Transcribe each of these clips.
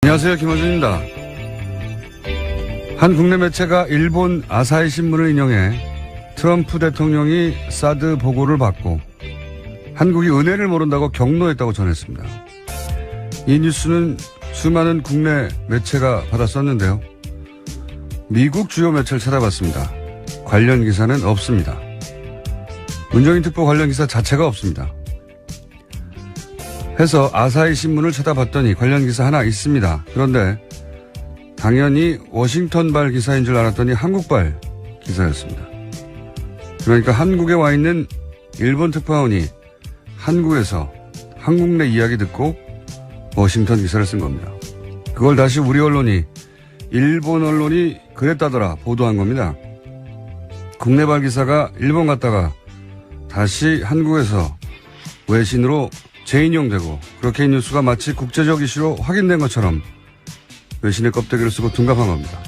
안녕하세요. 김어준입니다. 한 국내 매체가 일본 아사히 신문을 인용해 트럼프 대통령이 사드 보고를 받고 한국이 은혜를 모른다고 경로했다고 전했습니다. 이 뉴스는 수많은 국내 매체가 받았었는데요. 미국 주요 매체를 찾아봤습니다. 관련 기사는 없습니다. 문정인 특보 관련 기사 자체가 없습니다. 해서 아사히 신문을 찾아봤더니 관련 기사 하나 있습니다. 그런데 당연히 워싱턴발 기사인 줄 알았더니 한국발 기사였습니다. 그러니까 한국에 와 있는 일본 특파원이 한국에서 한국 내 이야기 듣고 워싱턴 기사를 쓴 겁니다. 그걸 다시 우리 언론이 일본 언론이 그랬다더라 보도한 겁니다. 국내발 기사가 일본 갔다가 다시 한국에서 외신으로 재인용되고 그렇게 이 뉴스가 마치 국제적 이슈로 확인된 것처럼 외신의 껍데기를 쓰고 둔갑한 겁니다.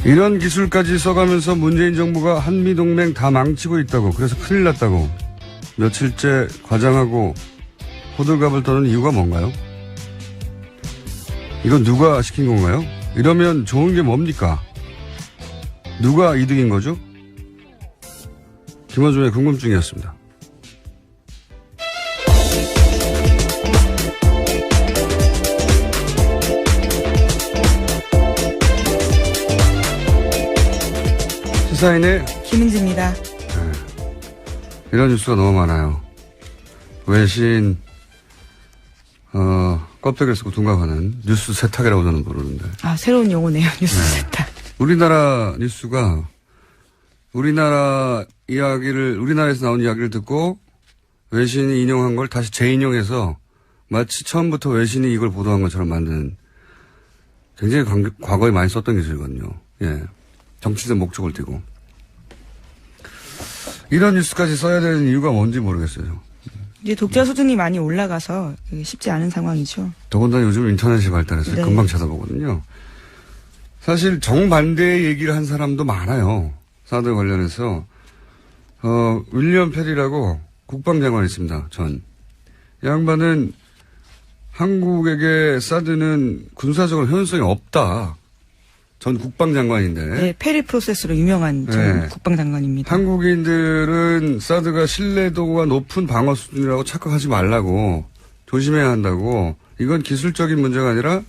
이런 기술까지 써가면서 문재인 정부가 한미동맹 다 망치고 있다고, 그래서 큰일 났다고 며칠째 과장하고 호들갑을 떠는 이유가 뭔가요? 이건 누가 시킨 건가요? 이러면 좋은 게 뭡니까? 누가 이득인 거죠? 김어준의 궁금증이었습니다. 시사인의 김은지입니다. 네. 이런 뉴스가 너무 많아요. 외신 껍데기를 쓰고 둔갑하는 뉴스 세탁이라고 저는 부르는데. 아, 새로운 용어네요. 뉴스 세탁. 우리나라 뉴스가 우리나라 이야기를, 우리나라에서 나온 이야기를 듣고 외신이 인용한 걸 다시 재인용해서 마치 처음부터 외신이 이걸 보도한 것처럼 만드는, 굉장히 과거에 많이 썼던 기술이거든요. 예. 정치적 목적을 띠고. 이런 뉴스까지 써야 되는 이유가 뭔지 모르겠어요. 이제 독자 수준이 많이 올라가서 쉽지 않은 상황이죠. 더군다나 요즘 인터넷이 발달해서 네. 금방 찾아보거든요. 사실 정반대의 얘기를 한 사람도 많아요. 사드 관련해서. 윌리엄 페리라고 국방장관이 있습니다. 전. 이 양반은 한국에게 사드는 군사적으로 효용성이 없다. 전 국방장관인데. 네, 페리 프로세스로 유명한 네. 국방장관입니다. 한국인들은 사드가 신뢰도가 높은 방어 수준이라고 착각하지 말라고, 조심해야 한다고, 이건 기술적인 문제가 아니라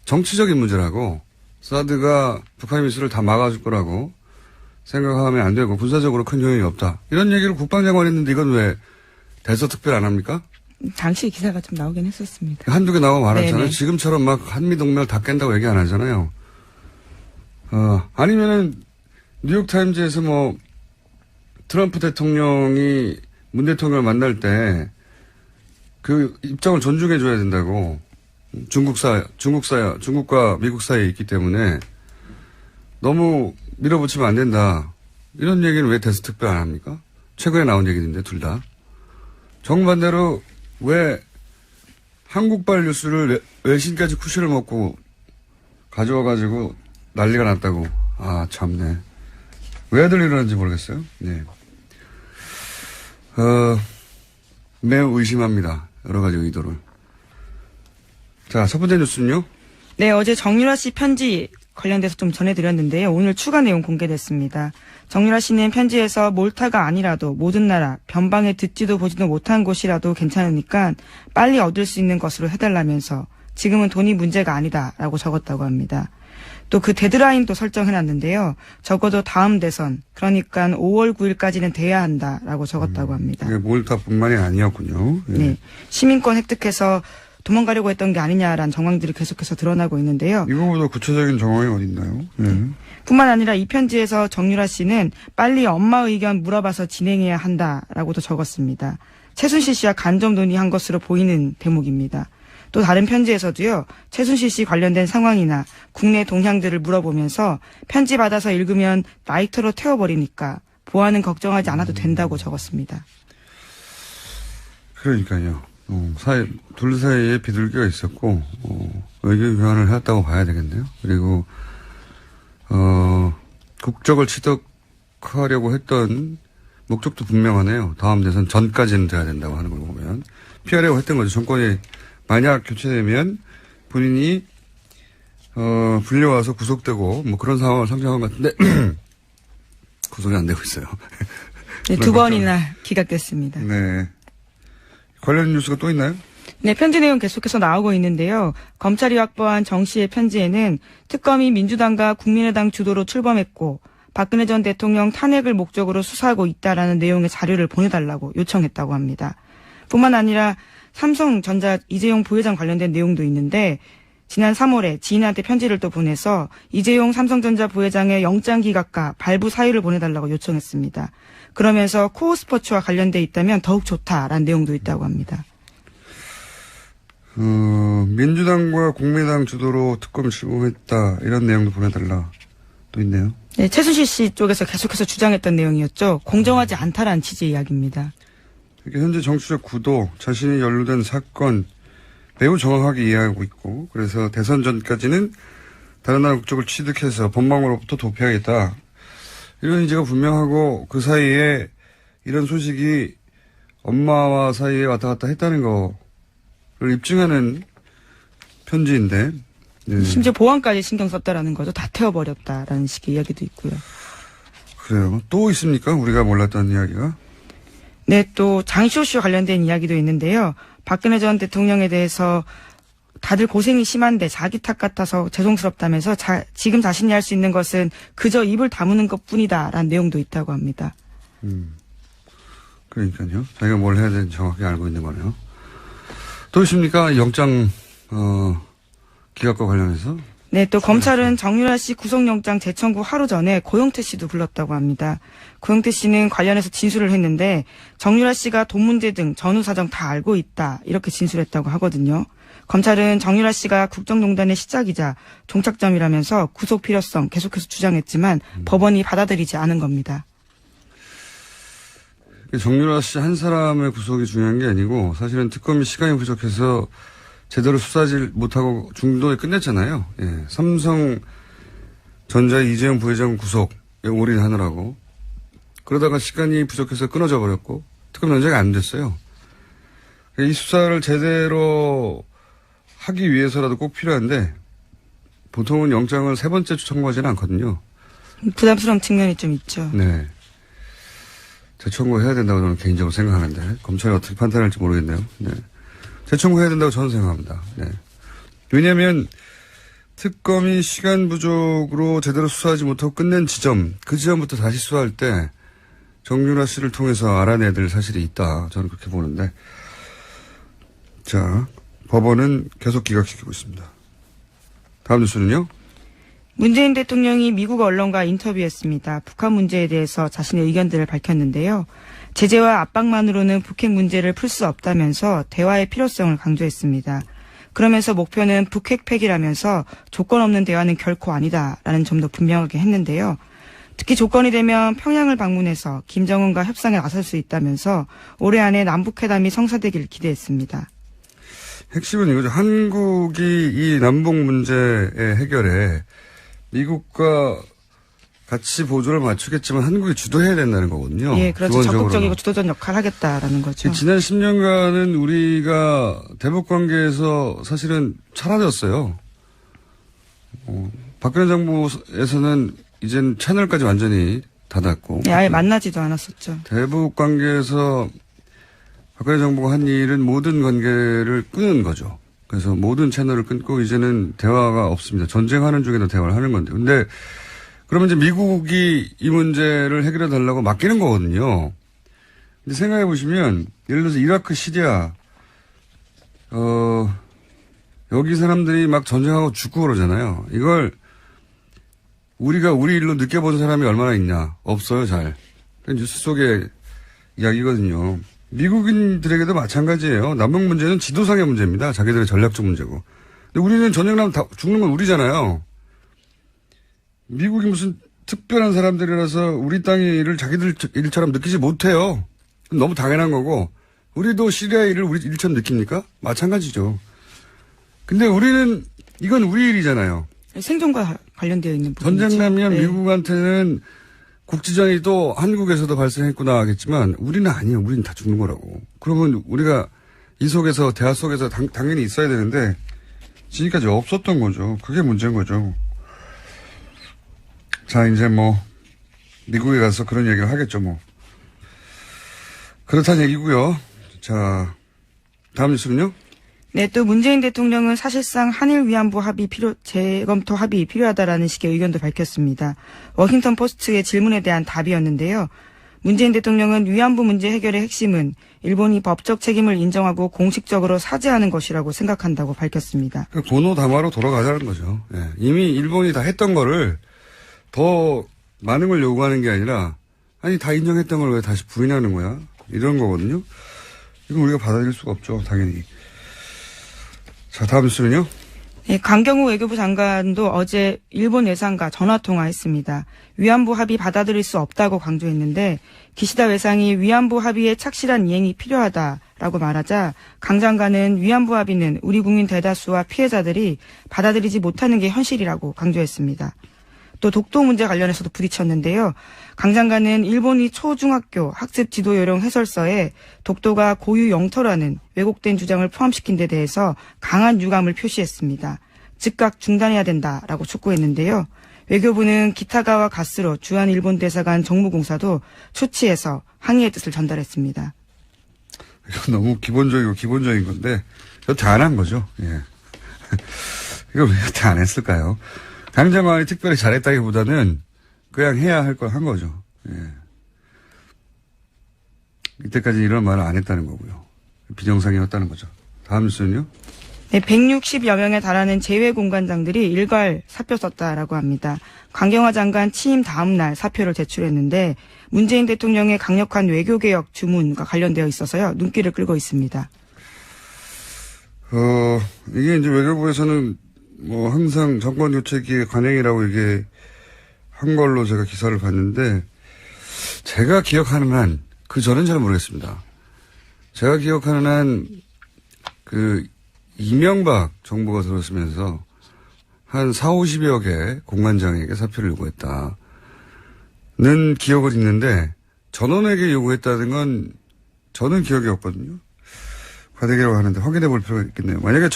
정치적인 문제라고, 사드가 북한 미술을 다 막아줄 거라고 생각하면 안 되고 군사적으로 큰 효용이 없다. 이런 얘기를 국방장관이 했는데 이건 왜 대서특별 안 합니까? 당시 기사가 좀 나오긴 했었습니다. 한두 개 나와 말았잖아요. 네네. 지금처럼 막 한미동맹을 다 깬다고 얘기 안 하잖아요. 아니면은 뉴욕타임즈에서 뭐 트럼프 대통령이 문 대통령을 만날 때 그 입장을 존중해 줘야 된다고, 중국과 미국 사이에 있기 때문에 너무 밀어붙이면 안 된다. 이런 얘기는 왜 대서특별 안 합니까? 최근에 나온 얘기인데 둘 다. 정반대로 왜 한국발 뉴스를 외신까지 쿠션을 먹고 가져와가지고 난리가 났다고. 아, 참네. 왜들 이러는지 모르겠어요. 네. 매우 의심합니다. 여러 가지 의도를. 자, 첫 번째 뉴스는요? 네, 어제 정유라 씨 편지 관련돼서 좀 전해드렸는데요. 오늘 추가 내용 공개됐습니다. 정유라 씨는 편지에서 몰타가 아니라도 모든 나라, 변방에 듣지도 보지도 못한 곳이라도 괜찮으니까 빨리 얻을 수 있는 것으로 해달라면서 지금은 돈이 문제가 아니다라고 적었다고 합니다. 또 그 데드라인도 설정해놨는데요. 적어도 다음 대선, 그러니까 5월 9일까지는 돼야 한다라고 적었다고 합니다. 이게 몰타뿐만이 아니었군요. 네. 네, 시민권 획득해서 도망가려고 했던 게 아니냐라는 정황들이 계속해서 드러나고 있는데요. 이거보다 구체적인 정황이 어딨나요? 네. 뿐만 아니라 이 편지에서 정유라 씨는 빨리 엄마 의견 물어봐서 진행해야 한다라고도 적었습니다. 최순실 씨와 간접 논의한 것으로 보이는 대목입니다. 또 다른 편지에서도요, 최순실 씨 관련된 상황이나 국내 동향들을 물어보면서 편지 받아서 읽으면 라이터로 태워버리니까 보안은 걱정하지 않아도 된다고 적었습니다. 그러니까요. 둘 사이에 비둘기가 있었고, 의견 교환을 했다고 봐야 되겠네요. 그리고, 국적을 취득하려고 했던 목적도 분명하네요. 다음 대선 전까지는 돼야 된다고 하는 걸 보면. 피하려고 했던 거죠. 정권이 만약 교체되면 본인이 불려와서 구속되고 뭐 그런 상황을 상정한 것 같은데 구속이 안 되고 있어요. 네, 2번이나 기각됐습니다. 네. 관련 뉴스가 또 있나요? 네, 편지 내용 계속해서 나오고 있는데요. 검찰이 확보한 정 씨의 편지에는 특검이 민주당과 국민의당 주도로 출범했고 박근혜 전 대통령 탄핵을 목적으로 수사하고 있다라는 내용의 자료를 보내달라고 요청했다고 합니다. 뿐만 아니라 삼성전자 이재용 부회장 관련된 내용도 있는데 지난 3월에 지인한테 편지를 또 보내서 이재용 삼성전자 부회장의 영장 기각과 발부 사유를 보내달라고 요청했습니다. 그러면서 코어 스포츠와 관련돼 있다면 더욱 좋다라는 내용도 있다고 합니다. 민주당과 국민의당 주도로 특검 출범했다 이런 내용도 보내달라 또 있네요. 네, 최순실 씨 쪽에서 계속해서 주장했던 내용이었죠. 공정하지 않다라는 취지의 이야기입니다. 현재 정치적 구도, 자신이 연루된 사건 매우 정확하게 이해하고 있고 그래서 대선 전까지는 다른 나라 국적을 취득해서 법망으로부터 도피하겠다. 이런 의지가 분명하고 그 사이에 이런 소식이 엄마와 사이에 왔다 갔다 했다는 거를 입증하는 편지인데 네. 심지어 보안까지 신경 썼다라는 거죠. 다 태워버렸다라는 식의 이야기도 있고요. 그래요. 또 있습니까? 우리가 몰랐던 이야기가? 네, 또 장쇼쇼 관련된 이야기도 있는데요. 박근혜 전 대통령에 대해서 다들 고생이 심한데 자기 탓 같아서 죄송스럽다면서 지금 자신이 할 수 있는 것은 그저 입을 다무는 것뿐이다라는 내용도 있다고 합니다. 그러니까요. 자기가 뭘 해야 되는지 정확히 알고 있는 거네요. 또 있습니까? 영장 기각과 관련해서? 네, 또 검찰은 정유라 씨 구속영장 재청구 하루 전에 고영태 씨도 불렀다고 합니다. 고영태 씨는 관련해서 진술을 했는데 정유라 씨가 돈 문제 등 전후 사정 다 알고 있다 이렇게 진술했다고 하거든요. 검찰은 정유라 씨가 국정농단의 시작이자 종착점이라면서 구속 필요성 계속해서 주장했지만 법원이 받아들이지 않은 겁니다. 정유라 씨 한 사람의 구속이 중요한 게 아니고 사실은 특검이 시간이 부족해서 제대로 수사하지 못하고 중도에 끝냈잖아요. 예. 삼성전자 이재용 부회장 구속에 올인하느라고. 그러다가 시간이 부족해서 끊어져 버렸고 특검 연장이 안 됐어요. 이 수사를 제대로 하기 위해서라도 꼭 필요한데 보통은 영장을 3번째 청구하지는 않거든요. 부담스러운 측면이 좀 있죠. 네. 재청구해야 된다고 저는 개인적으로 생각하는데 검찰이 어떻게 판단할지 모르겠네요. 네. 재청구해야 된다고 저는 생각합니다. 네. 왜냐하면 특검이 시간 부족으로 제대로 수사하지 못하고 끝낸 지점, 그 지점부터 다시 수사할 때 정유라 씨를 통해서 알아내야 될 사실이 있다. 저는 그렇게 보는데. 자, 법원은 계속 기각시키고 있습니다. 다음 뉴스는요? 문재인 대통령이 미국 언론과 인터뷰했습니다. 북한 문제에 대해서 자신의 의견들을 밝혔는데요. 제재와 압박만으로는 북핵 문제를 풀 수 없다면서 대화의 필요성을 강조했습니다. 그러면서 목표는 북핵 폐기라면서 조건 없는 대화는 결코 아니다라는 점도 분명하게 했는데요. 특히 조건이 되면 평양을 방문해서 김정은과 협상에 나설 수 있다면서 올해 안에 남북회담이 성사되길 기대했습니다. 핵심은 이거죠. 한국이 이 남북 문제의 해결에 미국과 같이 보조를 맞추겠지만 한국이 주도해야 된다는 거거든요. 예, 그렇죠. 적극적이고 주도적 역할을 하겠다라는 거죠. 지난 10년간은 우리가 대북 관계에서 사실은 사라졌어요. 박근혜 정부에서는 이젠 채널까지 완전히 닫았고. 예, 아예 만나지도 않았었죠. 대북 관계에서 박근혜 정부가 한 일은 모든 관계를 끊은 거죠. 그래서 모든 채널을 끊고 이제는 대화가 없습니다. 전쟁하는 중에도 대화를 하는 건데. 근데 그러면 이제 미국이 이 문제를 해결해 달라고 맡기는 거거든요. 근데 생각해 보시면 예를 들어서 이라크, 시리아, 여기 사람들이 막 전쟁하고 죽고 그러잖아요. 이걸 우리가 우리 일로 느껴본 사람이 얼마나 있냐. 없어요, 잘. 뉴스 속의 이야기거든요. 미국인들에게도 마찬가지예요. 남북 문제는 지도상의 문제입니다. 자기들의 전략적 문제고. 근데 우리는 전쟁 나면 다 죽는 건 우리잖아요. 미국이 무슨 특별한 사람들이라서 우리 땅의 일을 자기들 일처럼 느끼지 못해요. 너무 당연한 거고. 우리도 시리아의 일을 우리 일처럼 느낍니까? 마찬가지죠. 근데 우리는 이건 우리 일이잖아요. 생존과 관련되어 있는 부분이죠. 전쟁 나면 네. 미국한테는 국지전이 또 한국에서도 발생했구나 하겠지만 우리는 아니에요. 우리는 다 죽는 거라고. 그러면 우리가 이 속에서, 대화 속에서 당연히 있어야 되는데, 지금까지 없었던 거죠. 그게 문제인 거죠. 자, 이제 뭐, 미국에 가서 그런 얘기를 하겠죠, 뭐. 그렇다는 얘기고요. 자, 다음 뉴스는요? 네, 또 문재인 대통령은 사실상 한일 위안부 재검토 합의 필요하다라는 식의 의견도 밝혔습니다. 워싱턴 포스트의 질문에 대한 답이었는데요. 문재인 대통령은 위안부 문제 해결의 핵심은 일본이 법적 책임을 인정하고 공식적으로 사죄하는 것이라고 생각한다고 밝혔습니다. 고노다마로 돌아가자는 거죠. 예. 이미 일본이 다 했던 거를 더 많은 걸 요구하는 게 아니라, 아니, 다 인정했던 걸 왜 다시 부인하는 거야? 이런 거거든요. 이건 우리가 받아들일 수가 없죠, 당연히. 자, 다음 뉴스는요? 네, 강경호 외교부 장관도 어제 일본 외상과 전화통화했습니다. 위안부 합의 받아들일 수 없다고 강조했는데 기시다 외상이 위안부 합의의 착실한 이행이 필요하다라고 말하자 강 장관은 위안부 합의는 우리 국민 대다수와 피해자들이 받아들이지 못하는 게 현실이라고 강조했습니다. 또 독도 문제 관련해서도 부딪혔는데요. 강 장관은 일본이 초중학교 학습 지도 요령 해설서에 독도가 고유 영토라는 왜곡된 주장을 포함시킨 데 대해서 강한 유감을 표시했습니다. 즉각 중단해야 된다라고 촉구했는데요. 외교부는 기타가와 가스로 주한 일본 대사관 정무공사도 초치해서 항의의 뜻을 전달했습니다. 이건 너무 기본적인 건데 여태 안 한 거죠. 예. 이걸 왜 여태 안 했을까요? 강 장관이 특별히 잘했다기보다는 그냥 해야 할 걸 한 거죠. 예. 이때까지 이런 말을 안 했다는 거고요. 비정상이었다는 거죠. 다음 뉴스는요? 네, 160여 명에 달하는 재외공관장들이 일괄 사표 썼다라고 합니다. 강경화 장관 취임 다음 날 사표를 제출했는데 문재인 대통령의 강력한 외교개혁 주문과 관련되어 있어서요. 눈길을 끌고 있습니다. 이게 이제 외교부에서는 뭐 항상 정권 교체기의 관행이라고 이게 한 걸로 제가 기사를 봤는데 제가 기억하는 한 그 전엔 잘 모르겠습니다. 제가 기억하는 한 그 이명박 정부가 들어서면서 한 40~50여 개 공관장에게 사표를 요구했다는 기억을 있는데 전원에게 요구했다는 건 저는 기억이 없거든요. 과대기라고 하는데 확인해 볼 필요가 있겠네요. 만약에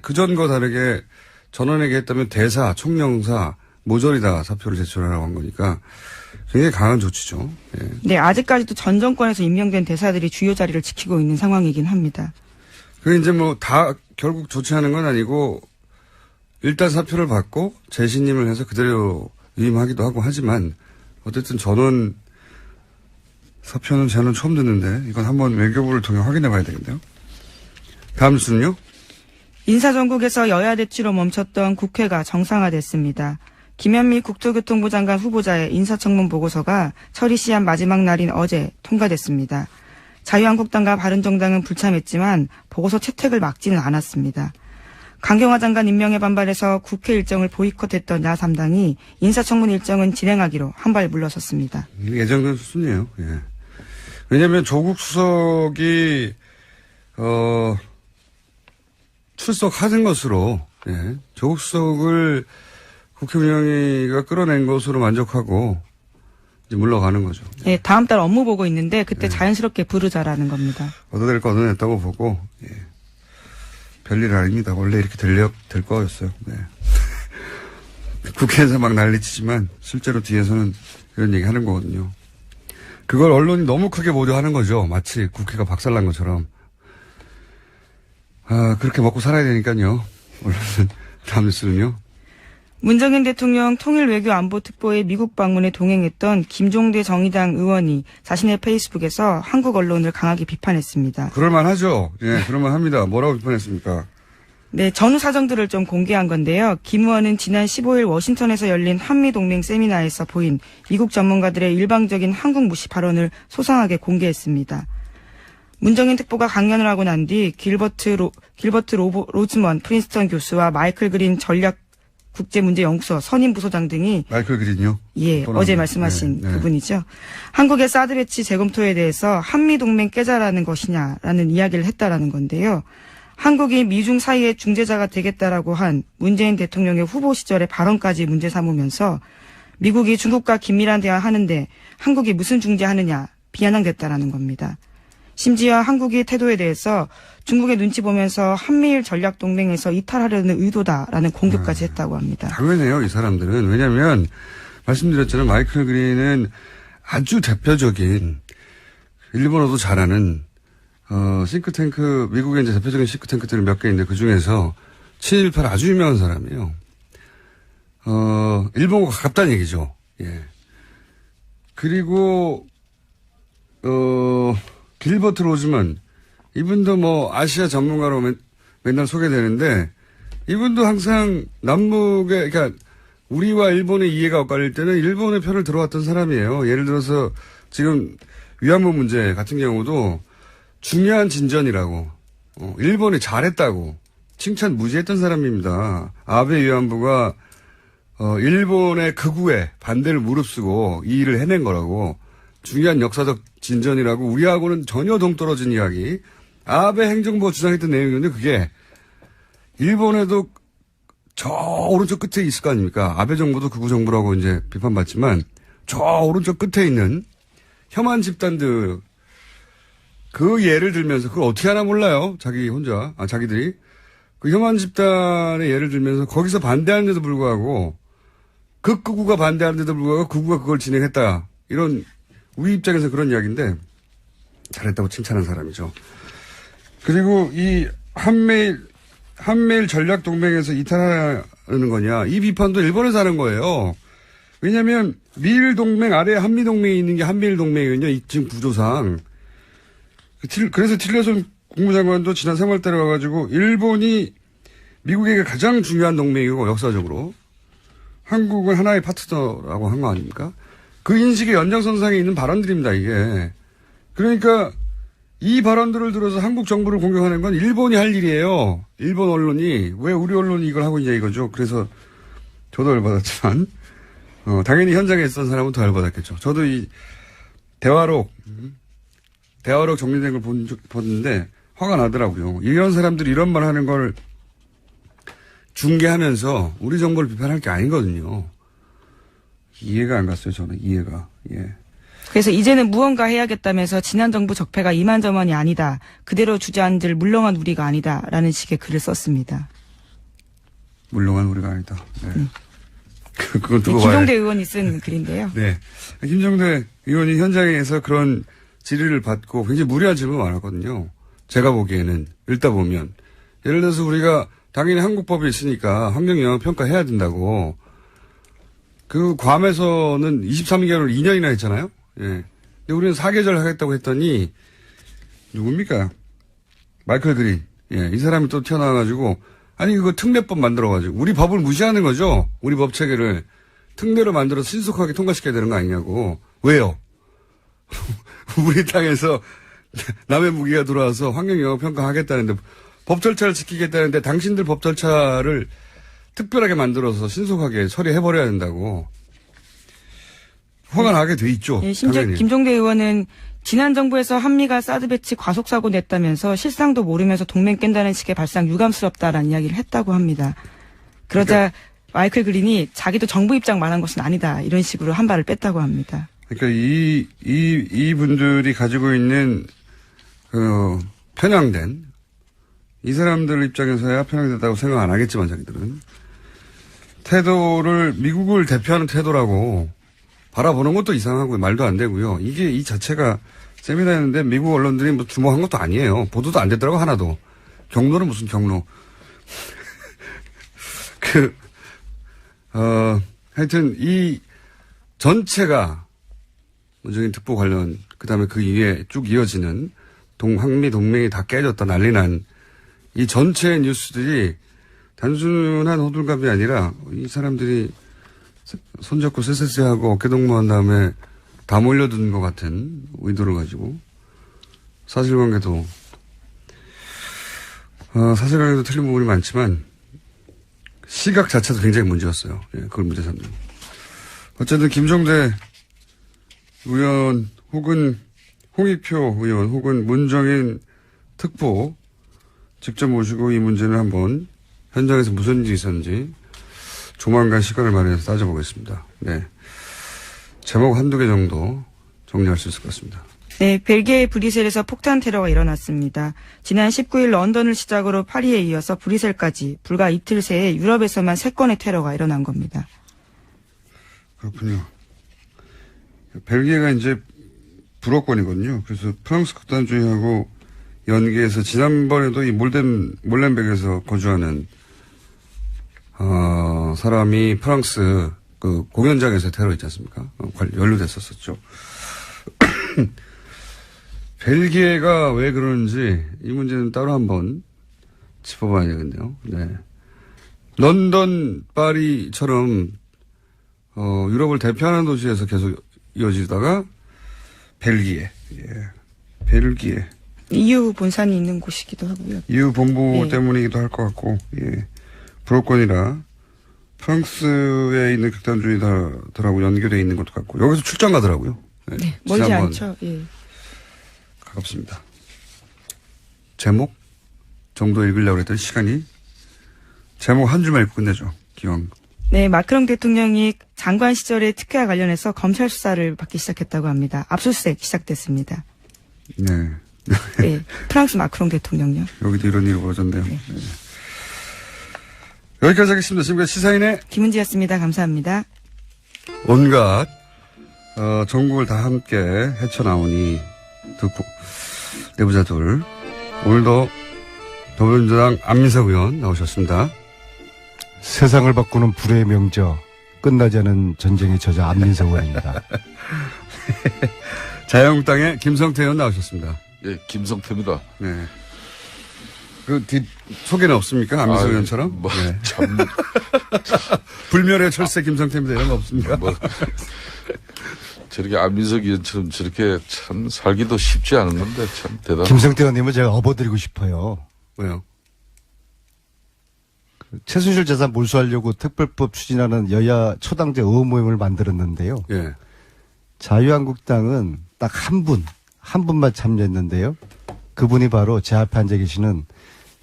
그 전과 다르게 전원에게 했다면 대사, 총영사 모조리 다 사표를 제출하라고 한 거니까 굉장히 강한 조치죠. 예. 네, 아직까지도 전 정권에서 임명된 대사들이 주요 자리를 지키고 있는 상황이긴 합니다. 그 이제 뭐 다 결국 조치하는 건 아니고 일단 사표를 받고 재신임을 해서 그대로 위임하기도 하고 하지만 어쨌든 전원 사표는 저는 처음 듣는데 이건 한번 외교부를 통해 확인해 봐야 되겠네요. 다음 뉴스는요? 인사정국에서 여야 대치로 멈췄던 국회가 정상화됐습니다. 김현미 국토교통부 장관 후보자의 인사청문 보고서가 처리 시한 마지막 날인 어제 통과됐습니다. 자유한국당과 바른정당은 불참했지만 보고서 채택을 막지는 않았습니다. 강경화 장관 임명에 반발해서 국회 일정을 보이콧했던 야3당이 인사청문 일정은 진행하기로 한 발 물러섰습니다. 예정된 수순이에요. 예. 왜냐하면 조국 수석이 출석하는 것으로 조국 수석을 국회의원회가 끌어낸 것으로 만족하고 이제 물러가는 거죠. 네, 다음 달 업무 보고 있는데 그때 자연스럽게 부르자라는 겁니다. 얻어낼 거 얻어냈다고 보고 별일 아닙니다. 원래 이렇게 될 거였어요. 네. 국회에서 막 난리치지만 실제로 뒤에서는 이런 얘기 하는 거거든요. 그걸 언론이 너무 크게 보도하는 거죠. 마치 국회가 박살난 것처럼. 그렇게 먹고 살아야 되니까요. 언론은. 다음 뉴스는요. 문정인 대통령 통일외교안보특보의 미국 방문에 동행했던 김종대 정의당 의원이 자신의 페이스북에서 한국 언론을 강하게 비판했습니다. 그럴만하죠. 예, 그럴만합니다. 뭐라고 비판했습니까? 네, 전후 사정들을 좀 공개한 건데요. 김 의원은 지난 15일 워싱턴에서 열린 한미동맹 세미나에서 보인 미국 전문가들의 일방적인 한국 무시 발언을 소상하게 공개했습니다. 문정인 특보가 강연을 하고 난 뒤 길버트 로즈먼 프린스턴 교수와 마이클 그린 전략 국제문제연구소 선임 부소장 등이 마이클 그린요? 예, 어제 말씀하신 그분이죠. 한국의 사드 배치 재검토에 대해서 한미동맹 깨자라는 것이냐라는 이야기를 했다라는 건데요. 한국이 미중 사이의 중재자가 되겠다라고 한 문재인 대통령의 후보 시절의 발언까지 문제 삼으면서 미국이 중국과 긴밀한 대화하는데 한국이 무슨 중재하느냐 비아냥댔다라는 겁니다. 심지어 한국의 태도에 대해서 중국의 눈치 보면서 한미일 전략 동맹에서 이탈하려는 의도다라는 공격까지 했다고 합니다. 당연해요, 이 사람들은. 왜냐하면 말씀드렸잖아요. 마이클 그린은 아주 대표적인 일본어도 잘하는 싱크탱크, 미국의 이제 대표적인 싱크탱크들이 몇 개 있는데 그 중에서 친일파를 아주 유명한 사람이에요. 일본과 가깝다는 얘기죠. 예. 그리고 길버트 로즈만 이분도 뭐 아시아 전문가로 맨날 소개되는데 이분도 항상 남북의 그러니까 우리와 일본의 이해가 엇갈릴 때는 일본의 편을 들어왔던 사람이에요. 예를 들어서 지금 위안부 문제 같은 경우도 중요한 진전이라고 일본이 잘했다고 칭찬 무지했던 사람입니다. 아베 위안부가 일본의 극우에 반대를 무릅쓰고 이 일을 해낸 거라고 중요한 역사적 진전이라고 우리하고는 전혀 동떨어진 이야기. 아베 행정부가 주장했던 내용이었는데 그게 일본에도 저 오른쪽 끝에 있을 거 아닙니까? 아베 정부도 극우 정부라고 이제 비판받지만 저 오른쪽 끝에 있는 혐한 집단들 그 예를 들면서 그걸 어떻게 하나 몰라요. 자기들이 그 혐한 집단의 예를 들면서 거기서 반대하는데도 불구하고 그 극우가 반대하는데도 불구하고 극우가 그걸 진행했다. 이런 우리 입장에서 그런 이야기인데 잘했다고 칭찬한 사람이죠. 그리고 이 한미일 전략 동맹에서 이탈하는 거냐 이 비판도 일본에서 하는 거예요. 왜냐하면 미일 동맹 아래에 한미 동맹이 있는 게 한미일 동맹이거든요. 지금 구조상. 그래서 틸러슨 국무장관도 지난 3월달에 와가지고 일본이 미국에게 가장 중요한 동맹이고 역사적으로 한국은 하나의 파트너라고 한 거 아닙니까? 그 인식의 연장선상에 있는 발언들입니다, 이게. 그러니까 이 발언들을 들어서 한국 정부를 공격하는 건 일본이 할 일이에요. 일본 언론이. 왜 우리 언론이 이걸 하고 있냐 이거죠. 그래서 저도 열받았지만, 당연히 현장에 있었던 사람은 더 열받았겠죠. 저도 이 대화록 정리된 걸 봤는데 화가 나더라고요. 이런 사람들이 이런 말 하는 걸 중계하면서 우리 정부를 비판할 게 아니거든요. 이해가 안 갔어요, 저는. 이해가. 예. 그래서 이제는 무언가 해야겠다면서 지난 정부 적폐가 이만저만이 아니다. 그대로 주저앉을 물렁한 우리가 아니다. 라는 식의 글을 썼습니다. 물렁한 우리가 아니다. 네. 그건 두고 김종대 봐야. 의원이 쓴 글인데요. 네. 김종대 의원이 현장에서 그런 질의를 받고 굉장히 무리한 질문이 많았거든요. 제가 보기에는 읽다 보면 예를 들어서 우리가 당연히 한국법이 있으니까 환경영향평가 해야 된다고 그 괌에서는 23개월 2년이나 했잖아요. 예. 근데 우리는 4계절 하겠다고 했더니 누굽니까? 마이클 그린. 예. 이 사람이 또 튀어나와가지고 아니 그거 특례법 만들어가지고 우리 법을 무시하는 거죠. 우리 법 체계를 특례로 만들어서 신속하게 통과시켜야 되는 거 아니냐고. 왜요? 우리 땅에서 남의 무기가 들어와서 환경영향평가 하겠다는데 법 절차를 지키겠다는데 당신들 법 절차를 특별하게 만들어서 신속하게 처리해버려야 된다고. 화가 나게 돼 있죠. 예, 심지어 당연히. 김종대 의원은 지난 정부에서 한미가 사드 배치 과속사고 냈다면서 실상도 모르면서 동맹 깬다는 식의 발상 유감스럽다라는 이야기를 했다고 합니다. 그러자 마이클 그린이 자기도 정부 입장 말한 것은 아니다. 이런 식으로 한 발을 뺐다고 합니다. 그러니까 이 분들이 가지고 있는 편향된 이 사람들 입장에서야 편향됐다고 생각 안 하겠지만 자기들은 태도를 미국을 대표하는 태도라고 바라보는 것도 이상하고 말도 안 되고요. 이게 이 자체가 세미나였는데 미국 언론들이 뭐 주목한 것도 아니에요. 보도도 안 되더라고 하나도. 경로는 무슨 경로. 하여튼 이 전체가 문재인 특보 관련 그다음에 그 이후에 쭉 이어지는 한미 동맹이 다 깨졌다 난리 난 이 전체 뉴스들이 단순한 호들갑이 아니라 이 사람들이 손잡고 쎄쎄쎄하고 어깨동무한 다음에 다 몰려드는 것 같은 의도를 가지고 사실관계도 틀린 부분이 많지만 시각 자체도 굉장히 문제였어요. 예, 그걸 문제 삼는. 어쨌든 김종대 의원 혹은 홍익표 의원 혹은 문정인 특보 직접 모시고 이 문제를 한번 현장에서 무슨 일이 있었는지 조만간 시간을 마련해서 따져보겠습니다. 네. 제목 한두 개 정도 정리할 수 있을 것 같습니다. 네, 벨기에 브뤼셀에서 폭탄 테러가 일어났습니다. 지난 19일 런던을 시작으로 파리에 이어서 브뤼셀까지 불과 이틀 새에 유럽에서만 3건의 테러가 일어난 겁니다. 그렇군요. 벨기에가 이제 불어권이거든요. 그래서 프랑스 극단주의하고 연계해서 지난번에도 이 몰렌백에서 거주하는 사람이 프랑스 그 공연장에서 테러 있지 않습니까? 연루됐었었죠. 벨기에가 왜 그러는지 이 문제는 따로 한번 짚어봐야 되겠네요. 네. 런던, 파리처럼 유럽을 대표하는 도시에서 계속 이어지다가 벨기에, 벨기에. EU 본산이 있는 곳이기도 하고요. EU 본부 네. 때문이기도 할 것 같고, 예. 불어권이라 프랑스에 있는 극단주의자들하고 연결되어 있는 것도 같고, 여기서 출장 가더라고요. 네, 멀지 지난번 않죠. 예. 가깝습니다. 제목 정도 읽으려고 했더니 시간이 제목 한 줄만 읽고 끝내죠. 기왕. 네, 마크롱 대통령이 장관 시절의 특혜와 관련해서 검찰 수사를 받기 시작했다고 합니다. 압수수색 시작됐습니다. 네. 네, 프랑스 마크롱 대통령요. 여기도 이런 일이 벌어졌네요. 네. 여기까지 하겠습니다. 지금까지 시사인의 김은지였습니다. 감사합니다. 온갖 전국을 다 함께 헤쳐나오니 두 내부자들 오늘도 더불어민주당 안민석 의원 나오셨습니다. 세상을 바꾸는 불의 명저 끝나지 않은 전쟁의 저자 안민석 의원입니다. 자유한국당의 김성태 의원 나오셨습니다. 예, 김성태입니다. 네. 그 뒤 소개는 없습니까? 안민석 의원처럼? 뭐, 네. 참. 불멸의 철새 김성태입니다. 이런 거 없습니까? 뭐, 저렇게 안민석 의원처럼 저렇게 참 살기도 쉽지 않은 건데 참 대단. 김성태 의원님은 제가 업어드리고 싶어요. 왜요? 최순실 재산 몰수하려고 특별법 추진하는 여야 초당제 의원모임을 만들었는데요. 예. 자유한국당은 딱 한 분만 참여했는데요. 그분이 바로 제 앞에 앉아 계시는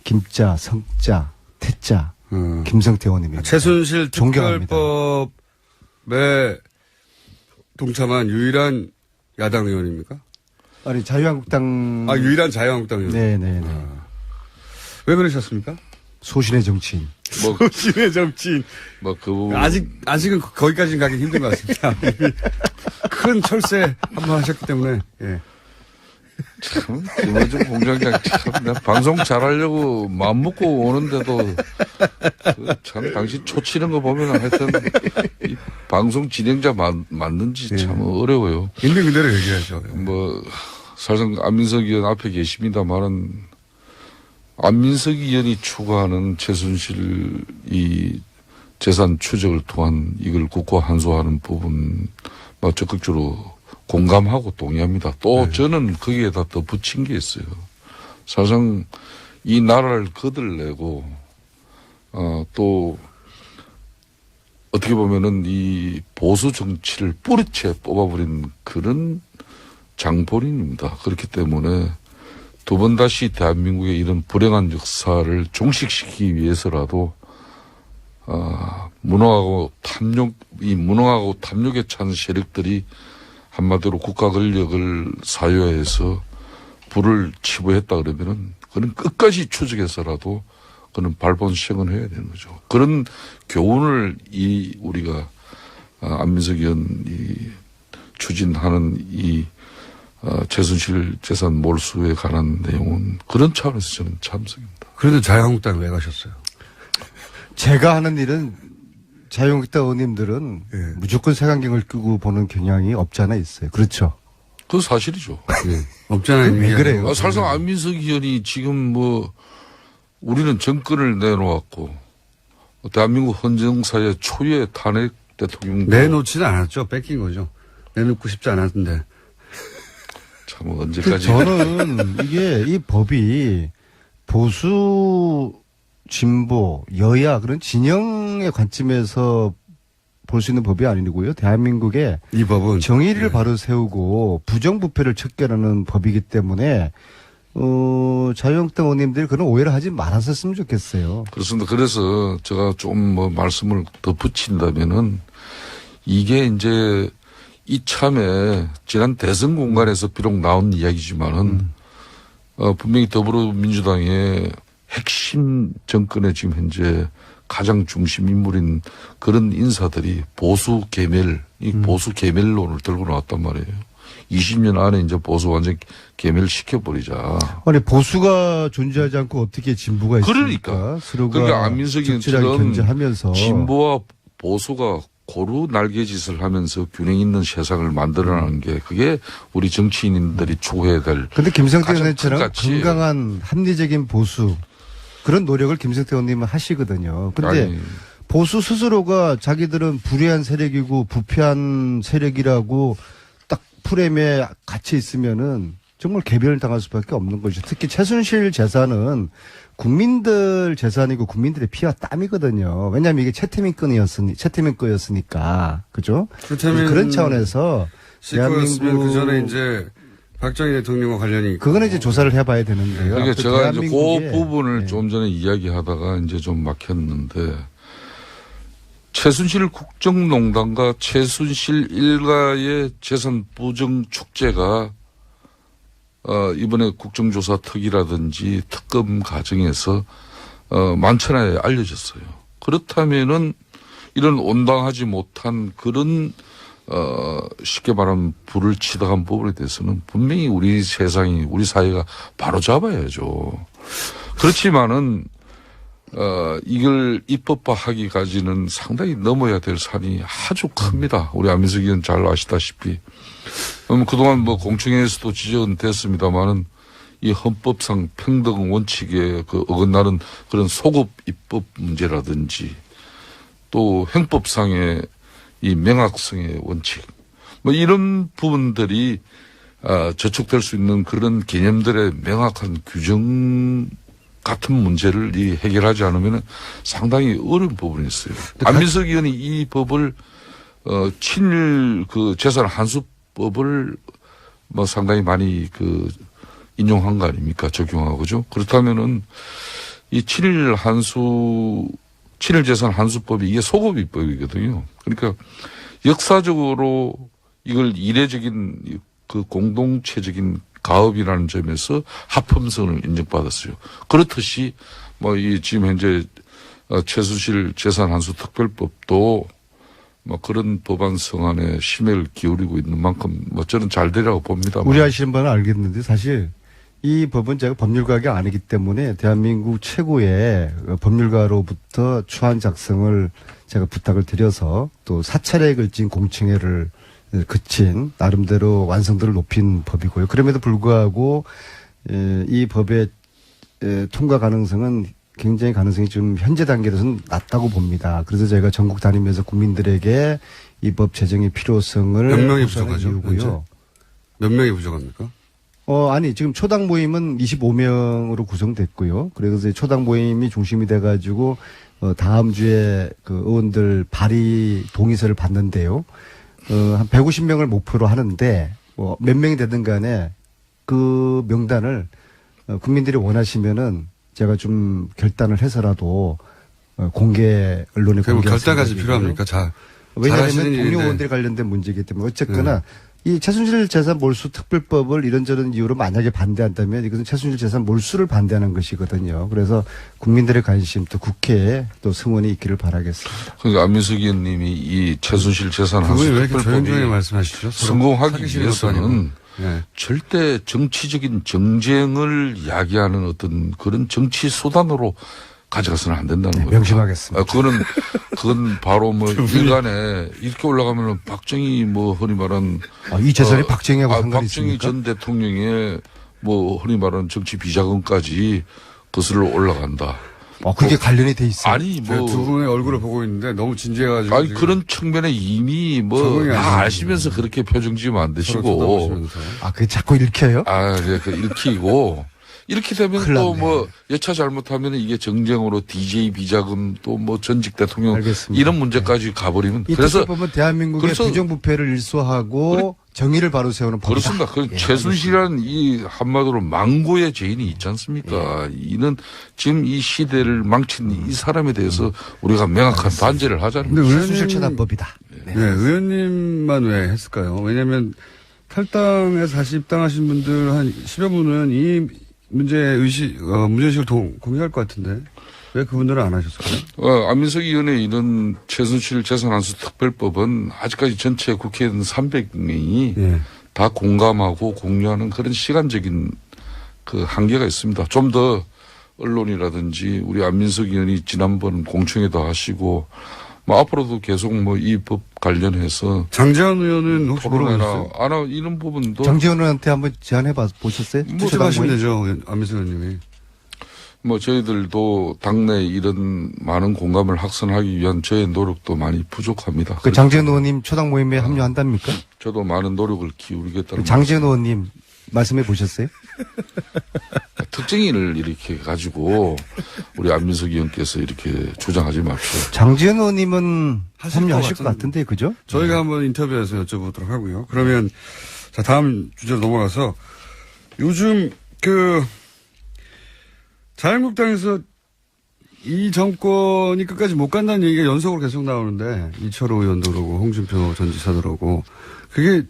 김자, 성자, 태자, 김성태 의원님입니다. 최순실 존경합니다. 특별법에 동참한 유일한 야당 의원입니까? 아니 자유한국당. 유일한 자유한국당 의원. 네네네. 왜 그러셨습니까? 소신의 정치인. 뭐, 소신의 정치인. 뭐, 그 부분. 아직은 거기까지는 가기 힘든 것 같습니다. 큰 철새 한번 하셨기 때문에, 예. 참, 김어준 공장장 참, 내가 방송 잘하려고 마음 먹고 오는데도, 참, 당신 초치는 거 보면 하여튼, 이 방송 진행자 맞는지 참 어려워요. 있는 그대로 얘기하죠. 뭐, 사실상 안민석 의원 앞에 계십니다만은, 안민석 의원이 추구하는 최순실 이 재산 추적을 통한 이걸 국고 한소하는 부분, 뭐 적극적으로 공감하고 동의합니다. 또 저는 거기에다 더 붙인 게 있어요. 사실상 이 나라를 거들내고, 또 어떻게 보면은 이 보수 정치를 뿌리채 뽑아버린 그런 장본인입니다. 그렇기 때문에 두 번 다시 대한민국의 이런 불행한 역사를 종식시키기 위해서라도, 무능하고 탐욕에 찬 세력들이 한마디로 국가 권력을 사유해서 불을 치부했다 그러면은, 그는 끝까지 추적해서라도 그는 발본 시행을 해야 되는 거죠. 그런 교훈을 우리가, 안민석 의원이 추진하는 최순실 재산 몰수에 관한 내용은 그런 차원에서 저는 참석입니다. 그런데 자유한국당 왜 가셨어요? 제가 하는 일은 자유한국당 의원님들은 무조건 색안경을 끼고 보는 경향이 없지 않아 있어요. 그렇죠? 그건 사실이죠. 없잖아요. 왜 그래요? 사실상 안민석 의원이 지금 뭐 우리는 정권을 내놓았고 대한민국 헌정사의 초유의 탄핵 대통령 내놓지는 않았죠. 뺏긴 거죠. 내놓고 싶지 않았는데. 참 언제까지. 저는 이 법이 보수, 진보, 여야 그런 진영의 관점에서 볼 수 있는 법이 아니고요. 대한민국의 이 법은 정의를 바로 세우고 부정부패를 척결하는 법이기 때문에 자유한국당 의원님들이 그런 오해를 하지 말았었으면 좋겠어요. 그렇습니다. 그래서 제가 좀 뭐 말씀을 더 붙인다면은 이게 이제 이참에 지난 대선 공간에서 비록 나온 이야기지만은 분명히 더불어민주당의 핵심 정권의 지금 현재 가장 중심 인물인 그런 인사들이 보수 개멸, 이 보수 개멸론을 들고 나왔단 말이에요. 20년 안에 이제 보수 완전 개멸시켜버리자. 아니 보수가 존재하지 않고 어떻게 진보가 있습니까? 그러니까. 서로가 그러니까 안민석 적절하게 의원처럼 견제하면서 진보와 보수가 고루 날개짓을 하면서 균형 있는 세상을 만들어내는 게 그게 우리 정치인들이 추구해야 될. 근데 김성태 가장 의원처럼 큰 가치예요. 건강한 합리적인 보수 그런 노력을 김성태 의원님은 하시거든요. 근데 아니, 보수 스스로가 자기들은 불의한 세력이고 부패한 세력이라고 딱 프레임에 갇혀 있으면은 정말 개별을 당할 수밖에 없는 거죠. 특히 최순실 재산은 국민들 재산이고 국민들의 피와 땀이거든요. 왜냐하면 이게 채태민 거였으니까. 그죠? 그런 차원에서 시커였으면 그 전에 이제 박정희 대통령과 관련이 있고. 그거는 이제 조사를 해봐야 되는데요. 그러니까 제가 이제 그 대한민국의 부분을 네. 좀 전에 이야기하다가 이제 좀 막혔는데 최순실 국정농단과 최순실 일가의 재산 부정 축제가 이번에 국정조사 특위라든지 특검 과정에서 만천하에 알려졌어요. 그렇다면은 이런 온당하지 못한 그런 쉽게 말하면 불을 치닫은 부분에 대해서는 분명히 우리 세상이 우리 사회가 바로 잡아야죠. 그렇지만은 이걸 입법화하기까지는 상당히 넘어야 될 산이 아주 큽니다. 우리 안민석 의원 잘 아시다시피. 그동안 뭐 공청회에서도 지적은 됐습니다만은 이 헌법상 평등 원칙에 그 어긋나는 그런 소급 입법 문제라든지 또 형법상의 이 명확성의 원칙 뭐 이런 부분들이 저촉될 수 있는 그런 개념들의 명확한 규정 같은 문제를 해결하지 않으면 상당히 어려운 부분이 있어요. 안민석 의원이 이 법을 친일 그 재산 환수법을 뭐 상당히 많이 인용한 거 아닙니까? 적용하고 그죠? 그렇다면은 이 친일 재산 환수법이 이게 소급 입법이거든요. 그러니까 역사적으로 이걸 이례적인 그 공동체적인 가업이라는 점에서 합헌성을 인정받았어요. 그렇듯이 뭐 이 지금 현재 최순실 재산 환수 특별법도 뭐 그런 법안 성안에 심혈을 기울이고 있는 만큼 뭐 저는 잘 되라고 봅니다. 우려하시는 바는 알겠는데 사실 이 법은 제가 법률가가 아니기 때문에 대한민국 최고의 법률가로부터 추한 작성을 제가 부탁을 드려서 또 4차례에 걸친 공청회를 그친 나름대로 완성도를 높인 법이고요. 그럼에도 불구하고 이 법의 통과 가능성은 굉장히 가능성이 좀 현재 단계로서는 낮다고 봅니다. 그래서 제가 전국 다니면서 국민들에게 이 법 제정의 필요성을 몇 명이 호소하는 부족하죠? 이유고요. 몇 명이 부족합니까? 아니, 지금 초당 모임은 25명으로 구성됐고요. 그래서 초당 모임이 중심이 돼가지고, 다음 주에 그 의원들 발의 동의서를 받는데요. 한 150명을 목표로 하는데, 몇 명이 되든 간에 그 명단을 국민들이 원하시면은 제가 좀 결단을 해서라도 공개, 언론에 그럼 공개할 결단까지 생각이고요. 필요합니까? 왜냐하면 잘하시는 동료 일인데. 의원들이 관련된 문제이기 때문에 어쨌거나 이 최순실 재산 몰수 특별법을 이런저런 이유로 만약에 반대한다면 이것은 최순실 재산 몰수를 반대하는 것이거든요. 그래서 국민들의 관심 또 국회에 또 승원이 있기를 바라겠습니다. 그러니까 안민석 의원님이 이 최순실 재산 환수 그분이 왜 이렇게 조용조용히 특별법이 말씀하시죠? 성공하기 사귀시는 것도 위해서는 아니고. 네. 절대 정치적인 정쟁을 야기하는 어떤 그런 정치 수단으로 가져가서는 안 된다는 거예요. 명심하겠습니다. 그건 바로 뭐 일간에 이렇게 올라가면은 박정희 뭐 흔히 말한 이 재산이 박정희하고 상관이 박정희 있습니까? 전 대통령의 뭐 흔히 말하는 정치 비자금까지 거슬러 올라간다. 그게 관련이 돼 있어요. 아니 뭐 두 분의 얼굴을 보고 있는데 너무 진지해가지고. 아니 지금 그런 측면에 이미 뭐 적응이 안 다 되는 아시면서 그렇게 표정 지으면 안 서로 되시고 쳐다보시면서. 그게 자꾸 읽혀요? 읽히고 이렇게 되면 큰일 또 났네. 뭐 여차 잘못하면 이게 정쟁으로 DJ 비자금 또 뭐 전직 대통령 알겠습니다. 이런 문제까지 가버리면 이 그래서 특별법은 대한민국의 그래서- 부정부패를 일소하고 정의를 바로 세우는 법이다. 그렇습니다. 그 예, 최순실이라는 이 한마디로 망고의 죄인이 있지 않습니까? 이는 지금 이 시대를 망친 이 사람에 대해서 우리가 명확한 단죄를 하자는 근데 거죠. 최순실 처단법이다. 네. 네, 의원님만 왜 했을까요? 왜냐면 탈당해서 다시 입당하신 분들 한 10여 분은 이 문제의식을 공유할 것 같은데 왜 그분들은 안 하셨을까요? 안민석 의원의 이런 최순실 재산환수 특별법은 아직까지 전체 국회의원 300명이 예. 다 공감하고 공유하는 그런 시간적인 그 한계가 있습니다. 좀 더 언론이라든지 우리 안민석 의원이 지난번 공청회도 하시고 뭐 앞으로도 계속 뭐 이 법 관련해서 장재현 의원은 혹시 토론회나 물어보셨어요? 이런 부분도 장재원 의원한테 한번 제안해 보셨어요? 하시면 되죠, 안민석 의원님이. 뭐 저희들도 당내 이런 많은 공감을 확산하기 위한 저의 노력도 많이 부족합니다. 그 장재원 의원님 초당 모임에 합류한답니까? 저도 많은 노력을 기울이겠다는 장재원 의원님 말씀해 보셨어요? 특정인을 이렇게 가지고 우리 안민석 의원께서 이렇게 주장하지 맙시오. 장재원 의원님은 하실 합류하실 것 것 같은데, 그죠? 저희가 한번 인터뷰에서 여쭤보도록 하고요. 그러면 자 다음 주제로 넘어가서 요즘 자유한국당에서 이 정권이 끝까지 못 간다는 얘기가 연속으로 계속 나오는데 이철호 의원도 그러고 홍준표 전 지사도 그러고 이게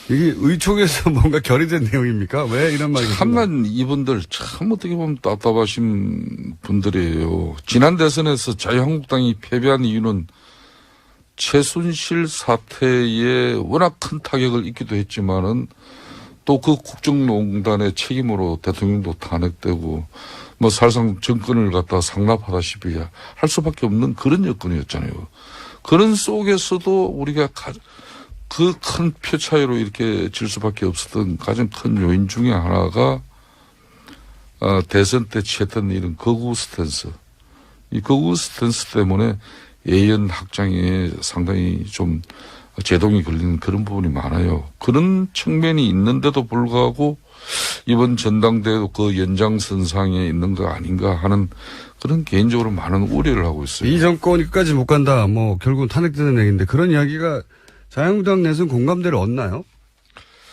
의총에서 뭔가 결의된 내용입니까? 왜 이런 말이 참난 이분들 참 어떻게 보면 답답하신 분들이에요. 지난 대선에서 자유한국당이 패배한 이유는 최순실 사태에 워낙 큰 타격을 입기도 했지만은 또 그 국정농단의 책임으로 대통령도 탄핵되고 뭐 사실상 정권을 갖다 상납하다시피 할 수밖에 없는 그런 여건이었잖아요. 그런 속에서도 우리가 그 큰 표 차이로 이렇게 질 수밖에 없었던 가장 큰 요인 중에 하나가 대선 때 취했던 이런 거구 스탠스. 이 거구 스탠스 때문에 예연 확장에 상당히 좀 제동이 걸리는 그런 부분이 많아요. 그런 측면이 있는데도 불구하고 이번 전당대회도 그 연장선상에 있는 거 아닌가 하는 그런 개인적으로 많은 우려를 하고 있어요. 이 정권이 끝까지 못 간다. 뭐 결국은 탄핵되는 얘기인데 그런 이야기가 자유한국당 내에서는 공감대를 얻나요?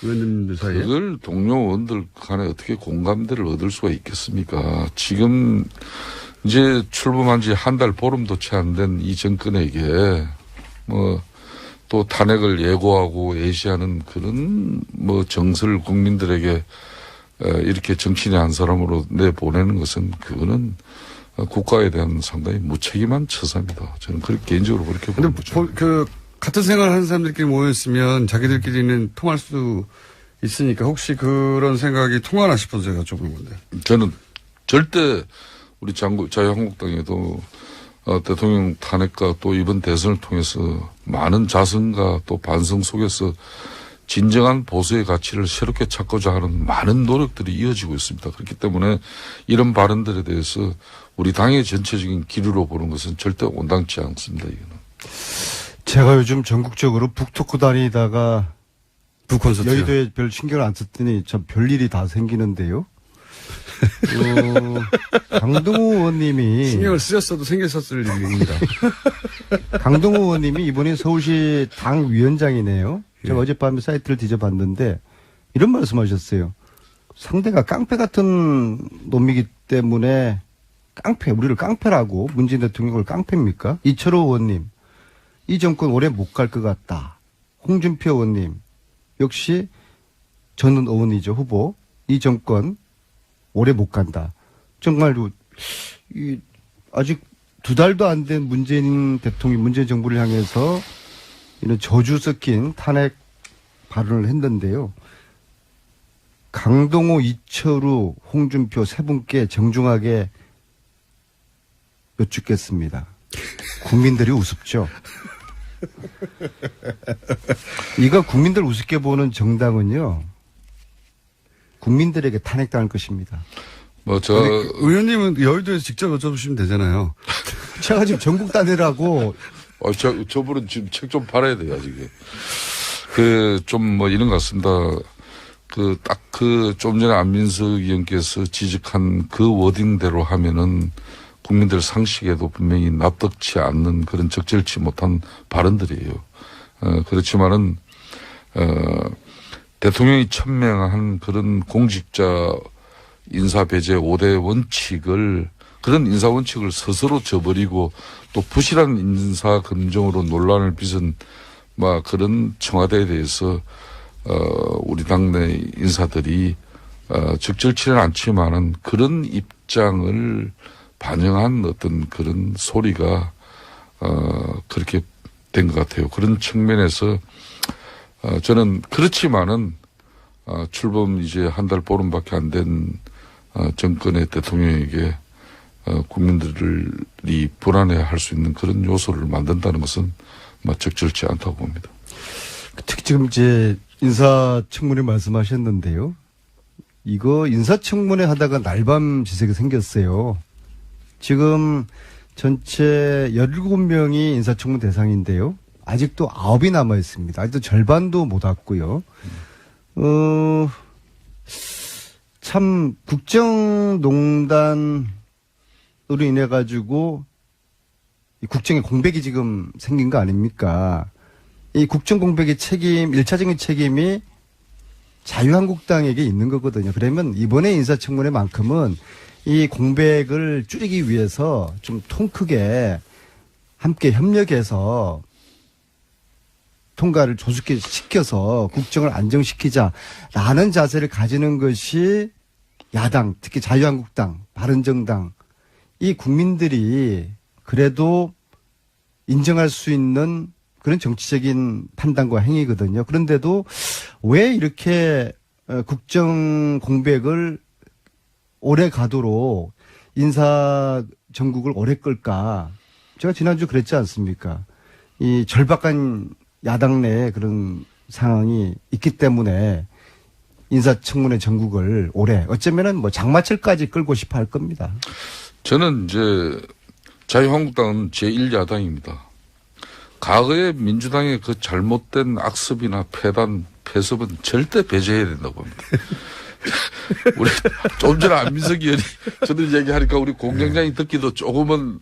의원님들 사이에? 그걸 동료 의원들 간에 어떻게 공감대를 얻을 수가 있겠습니까? 지금 이제 출범한 지 한 달 보름도 채 안 된 이 정권에게 뭐 또 탄핵을 예고하고 예시하는 그런 뭐 정서를 국민들에게 이렇게 정치인의 한 사람으로 내보내는 것은 그거는 국가에 대한 상당히 무책임한 처사입니다. 저는 개인적으로 그렇게 보는 거죠. 같은 생활하는 사람들끼리 모였으면 자기들끼리는 통할 수 있으니까 혹시 그런 생각이 통하나 싶어서 제가 여쭤보는 건데. 저는 절대 우리 자유한국당에도 대통령 탄핵과 또 이번 대선을 통해서 많은 자성과 또 반성 속에서 진정한 보수의 가치를 새롭게 찾고자 하는 많은 노력들이 이어지고 있습니다. 그렇기 때문에 이런 발언들에 대해서 우리 당의 전체적인 기류로 보는 것은 절대 온당치 않습니다. 이거는. 제가 요즘 전국적으로 북토크 다니다가 북콘서트 여의도에 별 신경을 안 썼더니 참 별일이 다 생기는데요. 강동호 의원님이 신경을 쓰셨어도 생겼었을 일입니다. 강동호 의원님이 이번에 서울시 당 위원장이네요. 제가 예. 어젯밤에 사이트를 뒤져봤는데 이런 말씀하셨어요. 상대가 깡패 같은 놈이기 때문에 우리를 깡패라고 문재인 대통령을 깡패입니까? 이철호 의원님, 이 정권 오래 못 갈 것 같다. 홍준표 의원님, 역시 저는 의원이죠, 후보. 이 정권 오래 못 간다. 정말로 아직 2달도 안 된 문재인 대통령, 문재인 정부를 향해서 이런 저주 섞인 탄핵 발언을 했는데요. 강동호, 이철우, 홍준표 세 분께 정중하게 여쭙겠습니다. 국민들이 우습죠. 이거 국민들 우습게 보는 정당은요. 국민들에게 탄핵당할 것입니다. 의원님은 여의도에서 직접 여쭤보시면 되잖아요. 제가 지금 전국 단위라고. 저분은 지금 책 좀 팔아야 돼요, 아직. 좀 이런 것 같습니다. 좀 전에 안민석 의원께서 지적한 그 워딩대로 하면은 국민들 상식에도 분명히 납득치 않는 그런 적절치 못한 발언들이에요. 그렇지만은, 대통령이 천명한 그런 공직자 인사 배제 5대 원칙을 그런 인사 원칙을 스스로 저버리고 또 부실한 인사 검증으로 논란을 빚은 그런 청와대에 대해서 우리 당내 인사들이 적절치는 않지만은 그런 입장을 반영한 어떤 그런 소리가 그렇게 된 것 같아요. 그런 측면에서 저는 그렇지만은 출범 이제 한 달 보름밖에 안 된 정권의 대통령에게 국민들이 불안해할 수 있는 그런 요소를 만든다는 것은 적절치 않다고 봅니다. 특히 지금 이제 인사청문회 말씀하셨는데요. 이거 인사청문회 하다가 날밤지색이 생겼어요. 지금 전체 17명이 인사청문 대상인데요. 아직도 9이 남아 있습니다. 아직도 절반도 못 왔고요. 참 국정농단으로 인해 가지고 이 국정에 공백이 지금 생긴 거 아닙니까? 이 국정 공백의 책임, 1차적인 책임이 자유한국당에게 있는 거거든요. 그러면 이번에 인사청문회만큼은 이 공백을 줄이기 위해서 좀 통 크게 함께 협력해서 통과를 조속히 시켜서 국정을 안정시키자라는 자세를 가지는 것이 야당, 특히 자유한국당, 바른정당, 이 국민들이 그래도 인정할 수 있는 그런 정치적인 판단과 행위거든요. 그런데도 왜 이렇게 국정 공백을 오래 가도록 인사 정국을 오래 끌까? 제가 지난주 그랬지 않습니까? 이 절박한 야당 내에 그런 상황이 있기 때문에 인사청문회 전국을 올해 어쩌면은 장마철까지 끌고 싶어 할 겁니다. 저는 이제 자유한국당은 제1야당입니다. 과거의 민주당의 그 잘못된 악습이나 폐단, 폐습은 절대 배제해야 된다고 봅니다. 우리 좀 전에 안민석 의원이 저들 얘기하니까 우리 공장장이 듣기도 조금은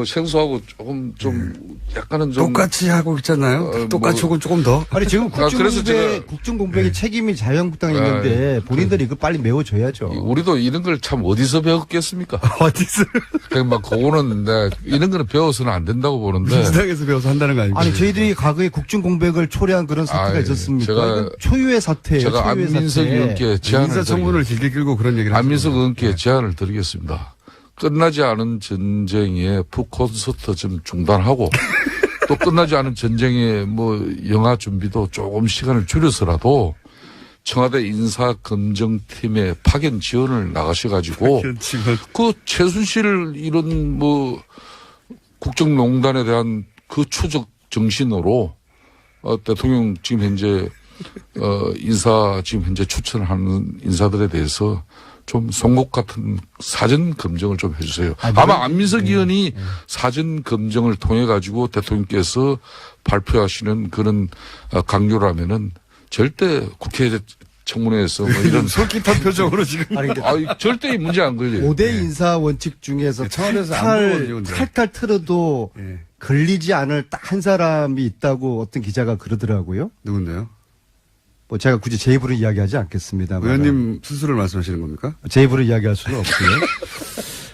생소하고 조금 좀 약간은 좀 똑같이 하고 있잖아요. 똑같이 혹은 조금 더. 아니 지금 그래서 제가 국정 공백의 책임이 자유한국당에 있는데 본인들이 이거 빨리 메워줘야죠. 우리도 이런 걸 참 어디서 배웠겠습니까? 어디서? 그냥 그거는 이런 거는 배워서는 안 된다고 보는데. 민주당에서 배워서 한다는 거 아닙니까? 아니 저희들이 과거에 국정 공백을 초래한 그런 사태가 있었습니까? 이건 초유의 사태예요. 제가 안민석 의원께 제안을 인사청문을 길게 끌고 그런 얘기를 안민석 의원께 제안을 드리겠습니다. 끝나지 않은 전쟁의 푸콘서트 좀 중단하고 또 끝나지 않은 전쟁의 영화 준비도 조금 시간을 줄여서라도 청와대 인사검증팀의 파견 지원을 나가셔가지고 그 최순실 이런 국정농단에 대한 그 추적 정신으로 대통령 지금 현재 지금 현재 추천하는 인사들에 대해서 좀 송곳 같은 사전 검증을 좀 해주세요. 아마 안민석 의원이 사전 검증을 통해 가지고 대통령께서 발표하시는 그런 강요라면은 절대 국회 청문회에서 이런 솔깃한 표정으로 지금. 절대 문제 안 걸려요. 5대 인사 원칙 중에서 청와대에서 안 탈탈 틀어도 걸리지 않을 딱 한 사람이 있다고 어떤 기자가 그러더라고요. 누군데요? 제가 굳이 제 입으로 이야기하지 않겠습니다. 의원님 스스로를 말씀하시는 겁니까? 제 입으로 이야기할 수는 없고요.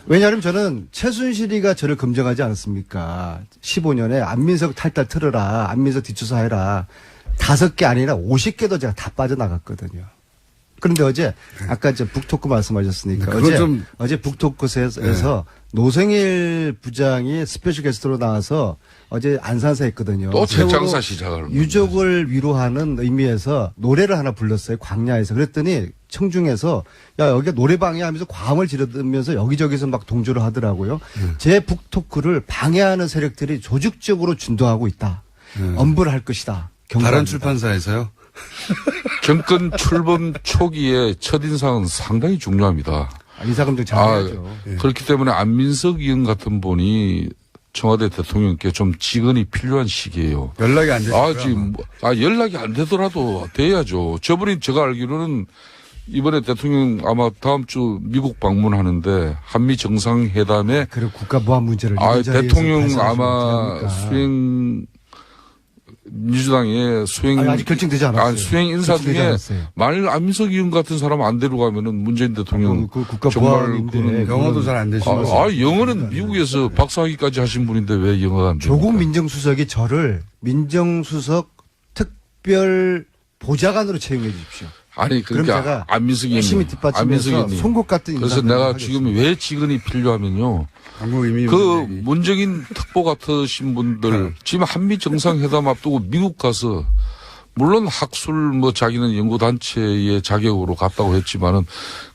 왜냐하면 저는 최순실이가 저를 검증하지 않았습니까? 15년에 안민석 탈탈 틀어라, 안민석 뒷조사해라. 5개 아니라 50개도 제가 다 빠져나갔거든요. 그런데 어제 아까 북토크 말씀하셨으니까 어제 북토크에서 노성일 부장이 스페셜 게스트로 나와서 어제 안산사 했거든요. 또 재장사 시작을. 유족을 위로하는 의미에서 노래를 하나 불렀어요. 광야에서. 그랬더니 청중에서 야 여기가 노래방이야 하면서 과음을 지르면서 여기저기서 막 동조를 하더라고요. 제 북토크를 방해하는 세력들이 조직적으로 준동하고 있다. 엄벌을 할 것이다. 다른 출판사에서요? 정권 출범 초기에 첫인상은 상당히 중요합니다. 인사검증 잘해야죠. 그렇기 때문에 안민석 의원 같은 분이 청와대 대통령께 좀 직언이 필요한 시기예요. 연락이 안 되죠. 지금 연락이 안 되더라도 돼야죠. 저분이 제가 알기로는 이번에 대통령 아마 다음 주 미국 방문하는데 한미 정상회담에 그리고 국가 보안 문제를 대통령 아마 수행 민주당의 수행 아니, 아직 결정되지 않았어요. 수행 인사 결정되지 중에 않았어요. 만일 안민석 의원 같은 사람 안 데려가면은 문재인 대통령 그 국가 정말 보안인데 그는 영어도 잘 안 되시면서. 영어는 미국에서 박사학위까지 하신 분인데 왜 영어가 안 됩니까? 조국 민정수석이 저를 민정수석 특별 보좌관으로 채용해 주십시오. 아니 그럼 그러니까 제가 안민석 열심히 의원님, 안민석 뒷받침해서 의원님. 송곳 같은 그래서 인사를 내가 하겠습니다. 지금 왜 직원이 필요하면요. 한국 이미 그 문정인 특보 같으신 분들 지금 한미 정상회담 앞두고 미국 가서 물론 학술 뭐 자기는 연구단체의 자격으로 갔다고 했지만은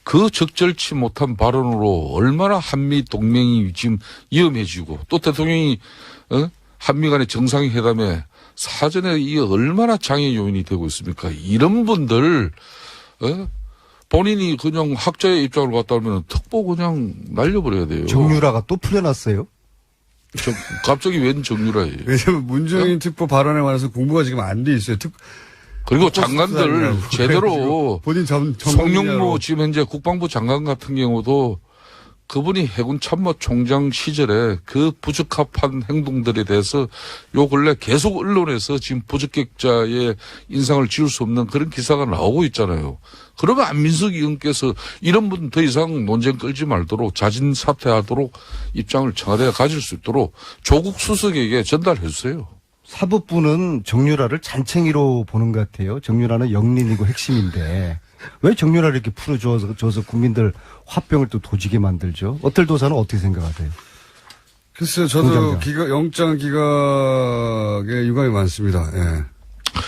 그 적절치 못한 발언으로 얼마나 한미 동맹이 지금 위험해지고 또 대통령이 한미 간의 정상회담에 사전에 이게 얼마나 장애 요인이 되고 있습니까? 이런 분들 본인이 그냥 학자의 입장으로 갔다 오면 특보 그냥 날려버려야 돼요. 정유라가 또 풀려났어요. 갑자기 웬 정유라예요. 왜냐면 문재인 특보 발언에 관해서 공부가 지금 안 돼 있어요. 그리고 장관들 수사냐고. 제대로 본인 송영무 지금 현재 국방부 장관 같은 경우도 그분이 해군 참모총장 시절에 그 부적합한 행동들에 대해서 요 근래 계속 언론에서 지금 부적격자의 인상을 지울 수 없는 그런 기사가 나오고 있잖아요. 그러면 안민석 의원께서 이런 분 더 이상 논쟁 끌지 말도록 자진 사퇴하도록 입장을 청와대가 가질 수 있도록 조국 수석에게 전달해 주세요. 사법부는 정유라를 잔챙이로 보는 것 같아요. 정유라는 영린이고 핵심인데 왜 정유라를 이렇게 풀어줘서 국민들 화병을 또 도지게 만들죠? 어떨 도사는 어떻게 생각하세요? 글쎄요, 저도 공장장. 영장 기각에 유감이 많습니다. 예.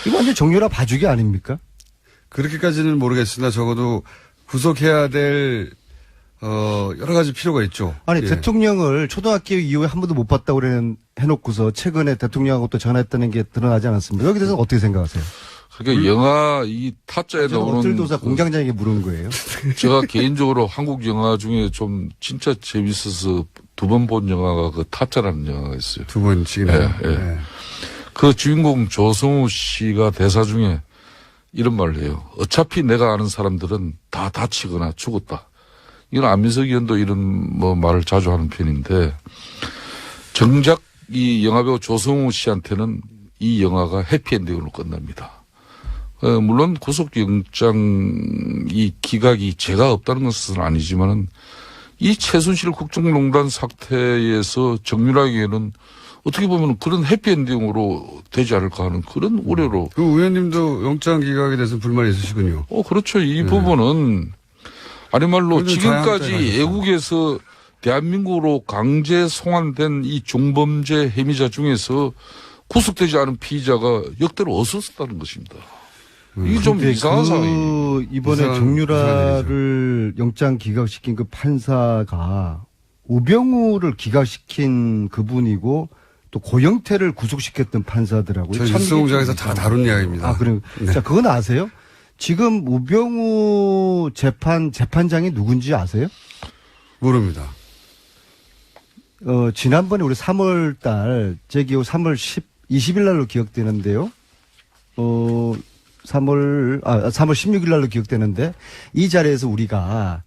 이거 완전 정유라 봐주기 아닙니까? 그렇게까지는 모르겠으나 적어도 구속해야 될 여러 가지 필요가 있죠. 아니 예. 대통령을 초등학교 이후에 한 번도 못 봤다고 해놓고서 최근에 대통령하고 또 전화했다는 게 드러나지 않았습니까? 여기 대해서 어떻게 생각하세요? 그러니까 영화 이 타짜에 저는 나오는 어틀도사 공장장에게 물은 거예요. 제가 개인적으로 한국 영화 중에 좀 진짜 재밌어서 두 번 본 영화가 그 타짜라는 영화가 있어요. 두 번씩이나. 예, 예. 그 주인공 조성우 씨가 대사 중에 이런 말을 해요. 어차피 내가 아는 사람들은 다 다치거나 죽었다. 이건 안민석 의원도 이런 뭐 말을 자주 하는 편인데 정작 이 영화배우 조성우 씨한테는 이 영화가 해피엔딩으로 끝납니다. 물론 구속영장 이 기각이 죄가 없다는 것은 아니지만은 이 최순실 국정농단 사태에서 정유라에게는 어떻게 보면 그런 해피엔딩으로 되지 않을까 하는 그런 우려로. 그 의원님도 영장 기각에 대해서 불만이 있으시군요. 그렇죠. 이 부분은 아니 말로 지금까지 자양자양하셨어요. 애국에서 대한민국으로 강제 송환된 이 중범죄 혐의자 중에서 구속되지 않은 피의자가 역대로 없었다는 것입니다. 이게 좀 근데 이상한 상황이에요. 이번에 이상한 정유라를 영장 기각시킨 그 판사가 우병우를 기각시킨 그분이고 또 고영태를 구속시켰던 판사더라고요. 저희 참 뉴스공장에서 다 다룬 이야기입니다. 아, 그래요? 네. 자, 그건 아세요? 지금 우병우 재판장이 누군지 아세요? 모릅니다. 지난번에 우리 3월 달, 제 기억 3월 20일 날로 기억되는데요. 3월 16일 날로 기억되는데 이 자리에서 우리가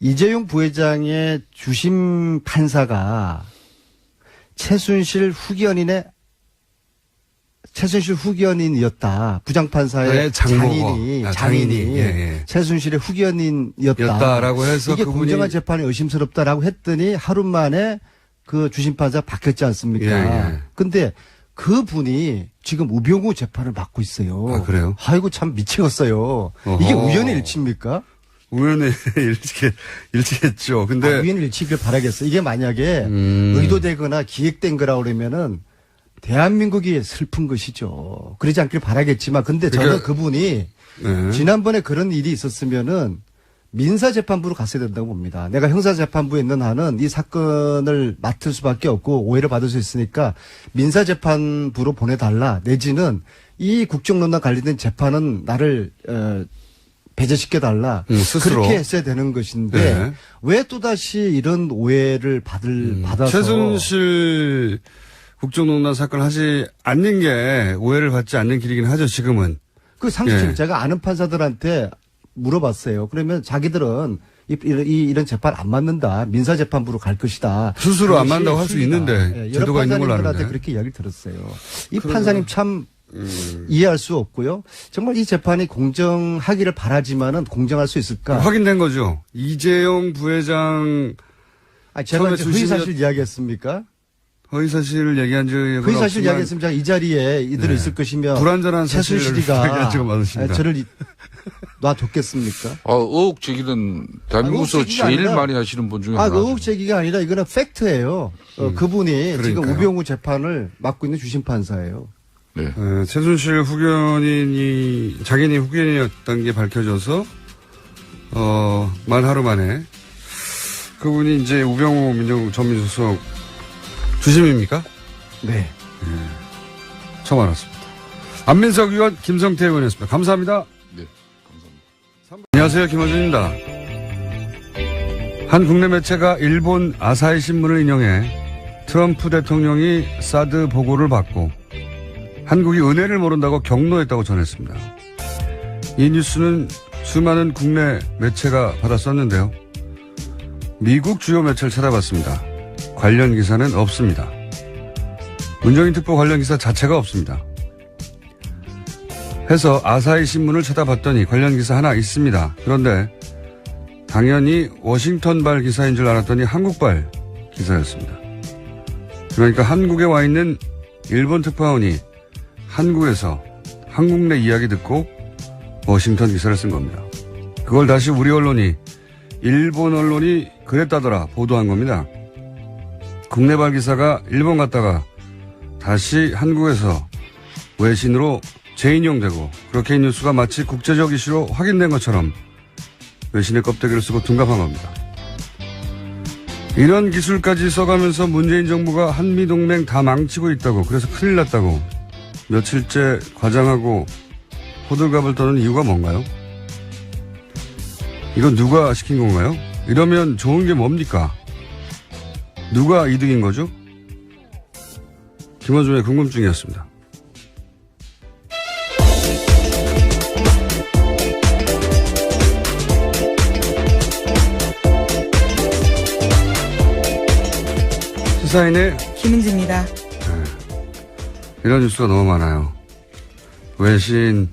이재용 부회장의 주심 판사가 최순실 후견인이었다. 부장판사의 네, 장인이. 장인이 예. 최순실의 후견인이었다라고 해서 이게 그분이 공정한 재판이 의심스럽다라고 했더니 하루 만에 그 주심판사 바뀌었지 않습니까? 예. 근데 그 분이 지금 우병우 재판을 맡고 있어요. 아, 그래요? 아이고 참 미치겠어요. 어허. 이게 우연의 일치입니까? 우연히 일치했죠. 근데 우연의 일치길 바라겠어요. 이게 만약에 의도되거나 기획된 거라 그러면은 대한민국이 슬픈 것이죠. 그러지 않길 바라겠지만 근데 저는 그러니까- 그분이 네. 지난번에 그런 일이 있었으면은 민사재판부로 갔어야 된다고 봅니다. 내가 형사재판부에 있는 한은 이 사건을 맡을 수밖에 없고 오해를 받을 수 있으니까 민사재판부로 보내달라. 내지는 이 국정농단 관련된 재판은 나를 배제시켜달라. 스스로. 그렇게 했어야 되는 것인데 네. 왜 또다시 이런 오해를 받아서 최순실 국정농단 사건을 하지 않는 게 오해를 받지 않는 길이긴 하죠. 지금은. 그 상식 예. 제가 아는 판사들한테 물어봤어요. 그러면 자기들은 이런 재판 안 맞는다. 민사재판부로 갈 것이다. 스스로 안 그것이 맞는다고 할 수 풀리다. 있는데 예, 제도가 여러 있는 걸로 판사님들한테 아는데. 그렇게 이야기를 들었어요. 이 판사님 참 이해할 수 없고요. 정말 이 재판이 공정하기를 바라지만은 공정할 수 있을까? 확인된 거죠. 이재용 부회장 제가 처음에 이제 주시면- 허위사실 이야기했습니까? 허위사실을 얘기한 적이 허위사실 이야기했습니다. 이 자리에 이대로 네. 있을 것이면 불완전한 사실을 최순실이가 얘기한 적은 많으십니다. 저를 놔뒀겠습니까? 의혹 제기는 대한민국에서 의혹 제기가 제일 아니라- 많이 하시는 분 중에 하나. 의혹 제기가 아니라 이거는 팩트예요. 그분이 지금 그러니까요. 우병우 재판을 맡고 있는 주심 판사예요. 네. 최순실 후견인이 자기네 후견인이었던 게 밝혀져서 만 하루 만에 그분이 이제 우병우 민정국 전민수석 주심입니까? 네. 처음 알았습니다. 안민석 의원, 김성태 의원이었습니다. 감사합니다. 네. 감사합니다. 안녕하세요. 김어준입니다. 한 국내 매체가 일본 아사히 신문을 인용해 트럼프 대통령이 사드 보고를 받고 한국이 은혜를 모른다고 경로했다고 전했습니다. 이 뉴스는 수많은 국내 매체가 받았었는데요. 미국 주요 매체를 찾아봤습니다. 관련 기사는 없습니다. 문정인 특보 관련 기사 자체가 없습니다. 해서 아사히 신문을 찾아봤더니 관련 기사 하나 있습니다. 그런데 당연히 워싱턴발 기사인 줄 알았더니 한국발 기사였습니다. 그러니까 한국에 와 있는 일본 특파원이 한국에서 한국 내 이야기 듣고 워싱턴 기사를 쓴 겁니다. 그걸 다시 우리 언론이 일본 언론이 그랬다더라 보도한 겁니다. 국내발 기사가 일본 갔다가 다시 한국에서 외신으로 재인용되고 그렇게 이 뉴스가 마치 국제적 이슈로 확인된 것처럼 외신의 껍데기를 쓰고 둔갑한 겁니다. 이런 기술까지 써가면서 문재인 정부가 한미동맹 다 망치고 있다고 그래서 큰일 났다고 며칠째 과장하고 호들갑을 떠는 이유가 뭔가요? 이건 누가 시킨 건가요? 이러면 좋은 게 뭡니까? 누가 이득인 거죠? 김어준의 궁금증이었습니다. 시사인의 김은지입니다. 이런 뉴스가 너무 많아요. 외신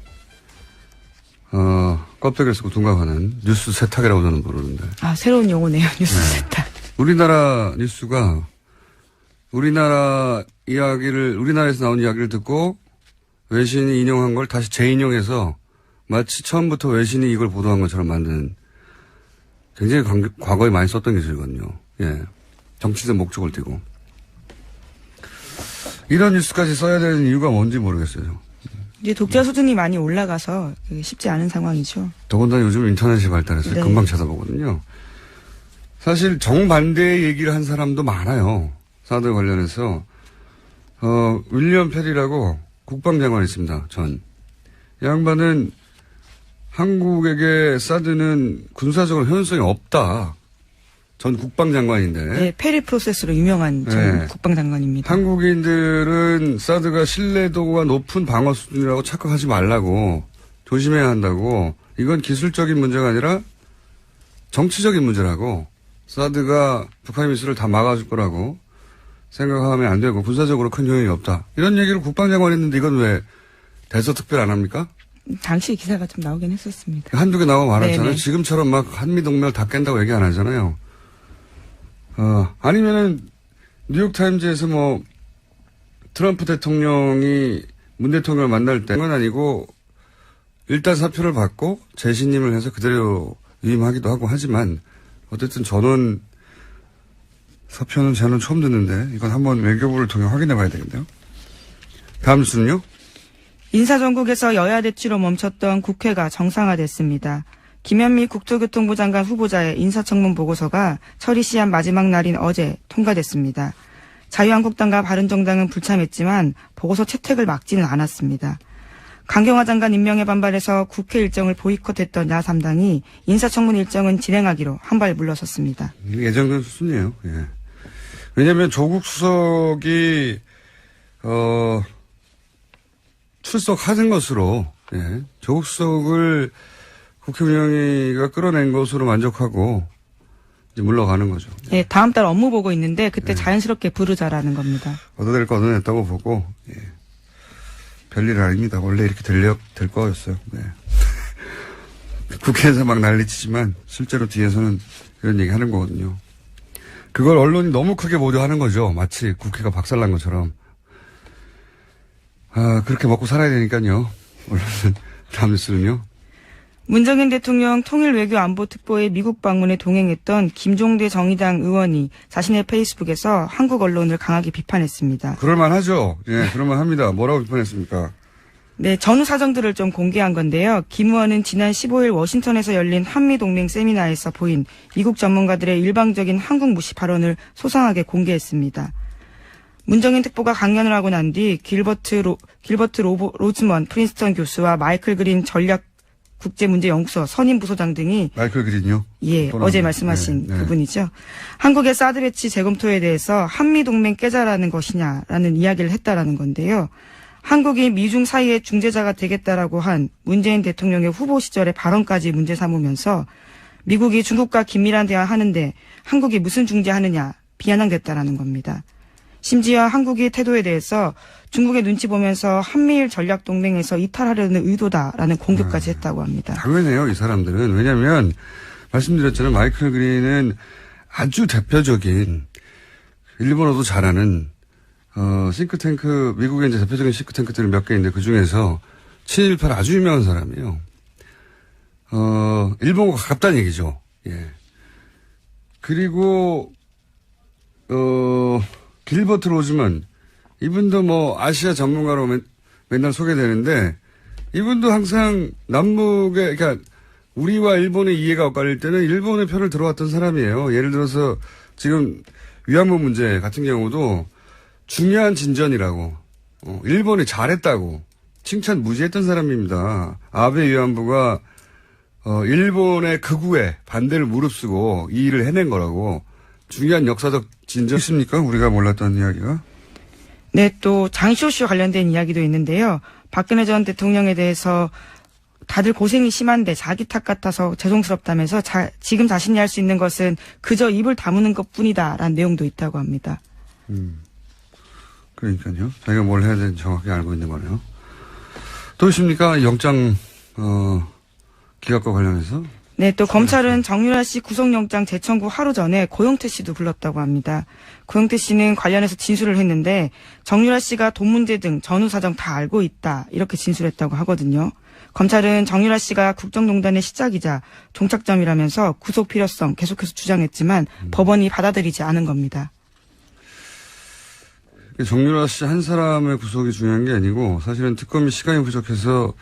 껍데기를 쓰고 둔갑하는 뉴스 세탁이라고 저는 부르는데 새로운 용어네요. 뉴스 세탁. 우리나라 뉴스가 우리나라에서 나온 이야기를 듣고 외신이 인용한 걸 다시 재인용해서 마치 처음부터 외신이 이걸 보도한 것처럼 만드는 굉장히 과거에 많이 썼던 기술이거든요. 예. 정치적 목적을 띠고. 이런 뉴스까지 써야 되는 이유가 뭔지 모르겠어요. 이제 독자 수준이 많이 올라가서 그게 쉽지 않은 상황이죠. 더군다나 요즘 인터넷이 발달해서 네. 금방 찾아보거든요. 사실 정반대의 얘기를 한 사람도 많아요. 사드 관련해서. 윌리엄 페리라고 국방장관이 있습니다. 이 양반은 한국에게 사드는 군사적으로 효용성이 없다. 전 국방장관인데. 네, 페리 프로세스로 유명한 전 네. 국방장관입니다. 한국인들은 사드가 신뢰도가 높은 방어 수준이라고 착각하지 말라고 조심해야 한다고. 이건 기술적인 문제가 아니라 정치적인 문제라고. 사드가 북한 미술을 다 막아줄 거라고 생각하면 안 되고 군사적으로 큰 효용이 없다. 이런 얘기를 국방장관이 했는데 이건 왜 대서특별 안 합니까? 당시 기사가 좀 나오긴 했었습니다. 한두 개 나오고 말았잖아요. 네네. 지금처럼 막 한미동맹을 다 깬다고 얘기 안 하잖아요. 아니면은 뉴욕타임즈에서 뭐 트럼프 대통령이 문 대통령을 만날 때는 아니고 일단 사표를 받고 재신임을 해서 그대로 위임하기도 하고 하지만 어쨌든 전원 사표는 저는 처음 듣는데 이건 한번 외교부를 통해 확인해 봐야 되겠네요. 다음 뉴스는요? 인사정국에서 여야 대치로 멈췄던 국회가 정상화됐습니다. 김현미 국토교통부 장관 후보자의 인사청문 보고서가 처리 시한 마지막 날인 어제 통과됐습니다. 자유한국당과 바른정당은 불참했지만 보고서 채택을 막지는 않았습니다. 강경화 장관 임명에 반발해서 국회 일정을 보이콧했던 야3당이 인사청문 일정은 진행하기로 한 발 물러섰습니다. 예정된 수순이에요. 예. 왜냐하면 조국 수석이 출석하는 것으로 조국 수석을 국회 운영위가 끌어낸 것으로 만족하고 이제 물러가는 거죠. 예, 다음 달 업무 보고 있는데 그때 자연스럽게 부르자라는 겁니다. 얻어낼 거 얻어냈다고 보고, 예. 별일 아닙니다. 원래 이렇게 될 거였어요. 네. 국회에서 막 난리치지만 실제로 뒤에서는 이런 얘기 하는 거거든요. 그걸 언론이 너무 크게 보도하는 거죠. 마치 국회가 박살난 것처럼. 아, 그렇게 먹고 살아야 되니까요. 언론은, 다음 뉴스는요. 문정인 대통령 통일외교안보특보의 미국 방문에 동행했던 김종대 정의당 의원이 자신의 페이스북에서 한국 언론을 강하게 비판했습니다. 그럴만하죠. 예, 그럴만합니다. 뭐라고 비판했습니까? 네, 전후 사정들을 좀 공개한 건데요. 김 의원은 지난 15일 워싱턴에서 열린 한미동맹 세미나에서 보인 미국 전문가들의 일방적인 한국 무시 발언을 소상하게 공개했습니다. 문정인 특보가 강연을 하고 난 뒤 길버트 로즈먼 프린스턴 교수와 마이클 그린 전략 국제문제연구소 선임 부소장 등이 마이클 그린요? 예, 어제 말씀하신 네, 네. 그분이죠. 한국의 사드 배치 재검토에 대해서 한미동맹 깨자라는 것이냐라는 이야기를 했다라는 건데요. 한국이 미중 사이의 중재자가 되겠다라고 한 문재인 대통령의 후보 시절의 발언까지 문제 삼으면서 미국이 중국과 긴밀한 대화하는데 한국이 무슨 중재하느냐 비아냥댔다라는 겁니다. 심지어 한국의 태도에 대해서 중국의 눈치 보면서 한미일 전략동맹에서 이탈하려는 의도다라는 공격까지 했다고 합니다. 당연해요, 이 사람들은. 왜냐면, 말씀드렸잖아요. 마이클 그린은 아주 대표적인, 일본어도 잘하는, 싱크탱크, 미국의 이제 대표적인 싱크탱크들이 몇 개 있는데 그 중에서 친일파를 아주 유명한 사람이에요. 일본과 가깝다는 얘기죠. 예. 그리고, 길버트 로즈먼, 이분도 뭐 아시아 전문가로 맨날 소개되는데, 이분도 항상 남북의, 그러니까 우리와 일본의 이해가 엇갈릴 때는 일본의 편을 들어왔던 사람이에요. 예를 들어서 지금 위안부 문제 같은 경우도 중요한 진전이라고, 일본이 잘했다고 칭찬 무지했던 사람입니다. 아베 위안부가, 일본의 극우에 반대를 무릅쓰고 이 일을 해낸 거라고. 중요한 역사적 진전 있습니까? 우리가 몰랐던 이야기가? 네, 또 장쇼쇼 관련된 이야기도 있는데요. 박근혜 전 대통령에 대해서 다들 고생이 심한데 자기 탓 같아서 죄송스럽다면서 지금 자신이 할 수 있는 것은 그저 입을 다무는 것뿐이다라는 내용도 있다고 합니다. 그러니까요. 자기가 뭘 해야 되는지 정확히 알고 있는 거네요. 또 있습니까? 영장 기각과 관련해서? 네, 또 검찰은 정유라 씨 구속영장 재청구 하루 전에 고영태 씨도 불렀다고 합니다. 고영태 씨는 관련해서 진술을 했는데 정유라 씨가 돈 문제 등 전후 사정 다 알고 있다 이렇게 진술했다고 하거든요. 검찰은 정유라 씨가 국정농단의 시작이자 종착점이라면서 구속 필요성 계속해서 주장했지만 법원이 받아들이지 않은 겁니다. 정유라 씨 한 사람의 구속이 중요한 게 아니고 사실은 특검이 시간이 부족해서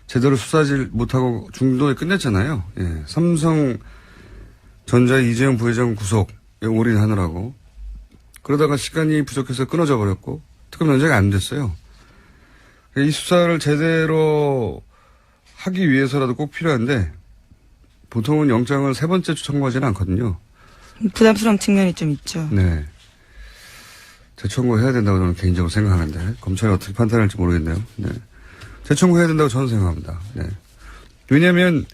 제대로 수사하지 못하고 중도에 끝냈잖아요. 예. 삼성전자 이재용 부회장 구속에 올인하느라고. 그러다가 시간이 부족해서 끊어져 버렸고 특검 연장이 안 됐어요. 이 수사를 제대로 하기 위해서라도 꼭 필요한데 보통은 영장을 세 번째 청구하지는 않거든요. 부담스러운 측면이 좀 있죠. 네. 재청구해야 된다고 저는 개인적으로 생각하는데 검찰이 어떻게 판단할지 모르겠네요. 네. 재청구해야 된다고 저는 생각합니다. 네. 왜냐하면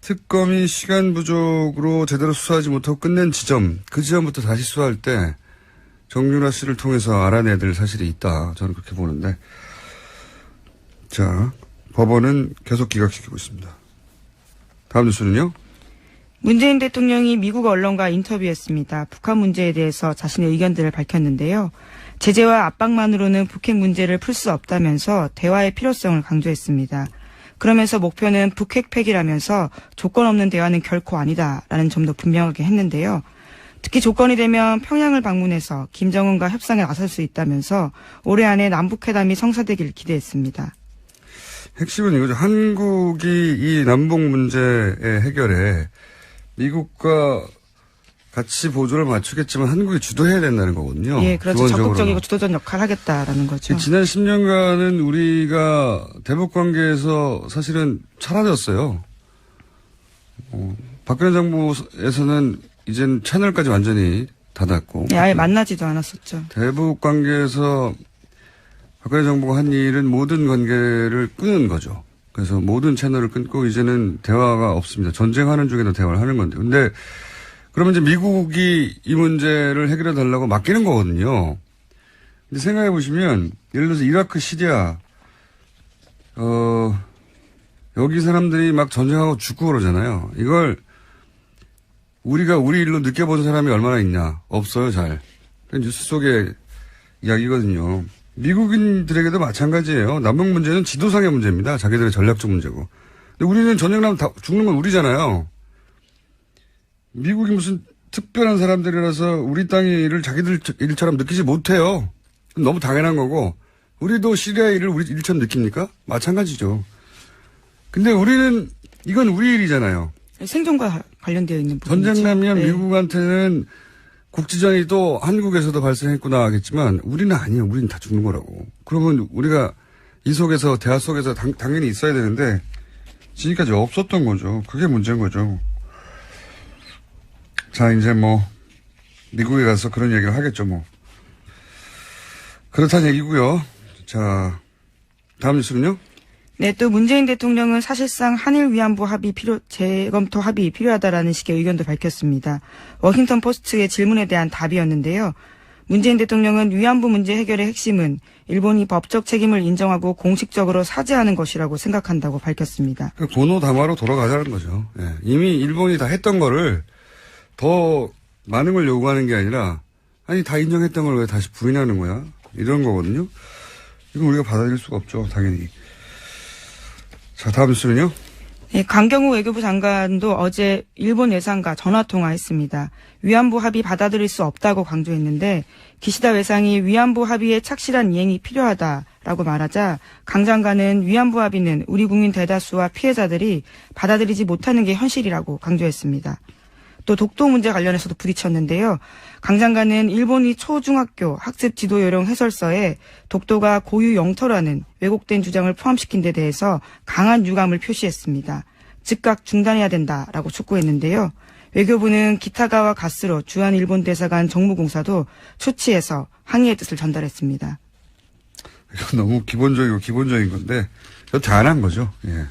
특검이 시간 부족으로 제대로 수사하지 못하고 끝낸 지점, 그 지점부터 다시 수사할 때 정유라 씨를 통해서 알아내야 될 사실이 있다. 저는 그렇게 보는데. 자, 법원은 계속 기각시키고 있습니다. 다음 뉴스는요? 문재인 대통령이 미국 언론과 인터뷰했습니다. 북한 문제에 대해서 자신의 의견들을 밝혔는데요. 제재와 압박만으로는 북핵 문제를 풀 수 없다면서 대화의 필요성을 강조했습니다. 그러면서 목표는 북핵 폐기라면서 조건 없는 대화는 결코 아니다라는 점도 분명하게 했는데요. 특히 조건이 되면 평양을 방문해서 김정은과 협상에 나설 수 있다면서 올해 안에 남북회담이 성사되길 기대했습니다. 핵심은 이거죠. 한국이 이 남북 문제의 해결에 미국과 같이 보조를 맞추겠지만 한국이 주도해야 된다는 거거든요. 예, 그렇죠. 적극적이고 주도적 역할을 하겠다라는 거죠. 지난 10년간은 우리가 대북 관계에서 사실은 사라졌어요. 박근혜 정부에서는 이젠 채널까지 완전히 닫았고. 예, 아예 만나지도 않았었죠. 대북 관계에서 박근혜 정부가 한 일은 모든 관계를 끊은 거죠. 그래서 모든 채널을 끊고 이제는 대화가 없습니다. 전쟁하는 중에도 대화를 하는 건데. 근데 그러면 이제 미국이 이 문제를 해결해 달라고 맡기는 거거든요. 근데 생각해 보시면 예를 들어서 이라크, 시리아, 여기 사람들이 막 전쟁하고 죽고 그러잖아요. 이걸 우리가 우리 일로 느껴본 사람이 얼마나 있냐? 없어요, 잘. 뉴스 속의 이야기거든요. 미국인들에게도 마찬가지예요. 남북 문제는 지도상의 문제입니다. 자기들의 전략적 문제고. 근데 우리는 전쟁 나면 다 죽는 건 우리잖아요. 미국이 무슨 특별한 사람들이라서 우리 땅의 일을 자기들 일처럼 느끼지 못해요. 너무 당연한 거고. 우리도 시리아의 일을 우리 일처럼 느낍니까? 마찬가지죠. 근데 우리는 이건 우리 일이잖아요. 생존과 관련되어 있는 부분이죠. 전쟁 나면 네. 미국한테는 국지전이 또 한국에서도 발생했구나 하겠지만 우리는 아니에요. 우리는 다 죽는 거라고. 그러면 우리가 이 속에서 대화 속에서 당연히 있어야 되는데 지금까지 없었던 거죠. 그게 문제인 거죠. 자, 이제 뭐 미국에 가서 그런 얘기를 하겠죠. 뭐 그렇다는 얘기고요. 자, 다음 뉴스는요. 네, 또 문재인 대통령은 사실상 한일 위안부 재검토 합의 필요하다라는 식의 의견도 밝혔습니다. 워싱턴 포스트의 질문에 대한 답이었는데요. 문재인 대통령은 위안부 문제 해결의 핵심은 일본이 법적 책임을 인정하고 공식적으로 사죄하는 것이라고 생각한다고 밝혔습니다. 고노다마로 돌아가자는 거죠. 예. 이미 일본이 다 했던 거를 더 많은 걸 요구하는 게 아니라 아니 다 인정했던 걸 왜 다시 부인하는 거야? 이런 거거든요. 이건 우리가 받아들일 수가 없죠. 당연히. 자, 다음 뉴스는요. 네, 강경호 외교부 장관도 어제 일본 외상과 전화통화했습니다. 위안부 합의 받아들일 수 없다고 강조했는데 기시다 외상이 위안부 합의의 착실한 이행이 필요하다라고 말하자 강 장관은 위안부 합의는 우리 국민 대다수와 피해자들이 받아들이지 못하는 게 현실이라고 강조했습니다. 또 독도 문제 관련해서도 부딪혔는데요. 강 장관은 일본이 초중학교 학습 지도 요령 해설서에 독도가 고유 영토라는 왜곡된 주장을 포함시킨 데 대해서 강한 유감을 표시했습니다. 즉각 중단해야 된다라고 촉구했는데요. 외교부는 기타가와 가스로 주한 일본 대사관 정무공사도 초치해서 항의의 뜻을 전달했습니다. 이건 너무 기본적인 건데 여태 안 한 거죠. 예.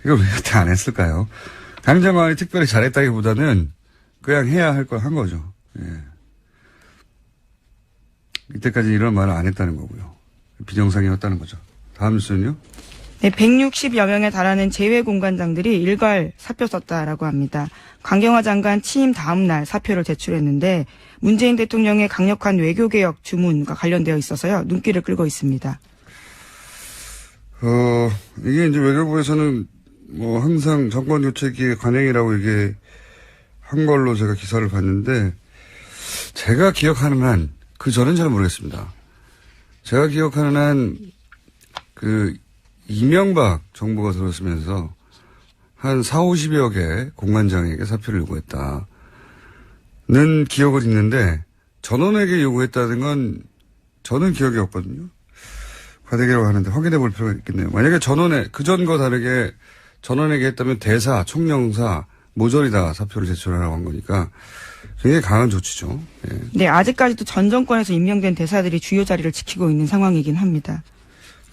이걸 왜 여태 안 했을까요? 강 장관이 특별히 잘했다기보다는 그냥 해야 할 걸 한 거죠. 예. 이때까지 이런 말을 안 했다는 거고요. 비정상이었다는 거죠. 다음 뉴스는요. 네, 160여 명에 달하는 재외공관장들이 일괄 사표 썼다라고 합니다. 강경화 장관 취임 다음 날 사표를 제출했는데 문재인 대통령의 강력한 외교개혁 주문과 관련되어 있어서요. 눈길을 끌고 있습니다. 이게 이제 외교부에서는 뭐 항상 정권 교체기의 관행이라고 이게 한 걸로 제가 기사를 봤는데 제가 기억하는 한 그 전은 잘 모르겠습니다. 제가 기억하는 한 그 이명박 정부가 들어서면서 한 40~50여 개 공관장에게 사표를 요구했다는 기억을 있는데 전원에게 요구했다는 건 저는 기억이 없거든요. 과대기라고 하는데 확인해 볼 필요가 있겠네요. 만약에 그 전과 다르게 전원에게 했다면 대사, 총영사 모조리 다 사표를 제출하라고 한 거니까 굉장히 강한 조치죠. 예. 네, 아직까지도 전 정권에서 임명된 대사들이 주요 자리를 지키고 있는 상황이긴 합니다.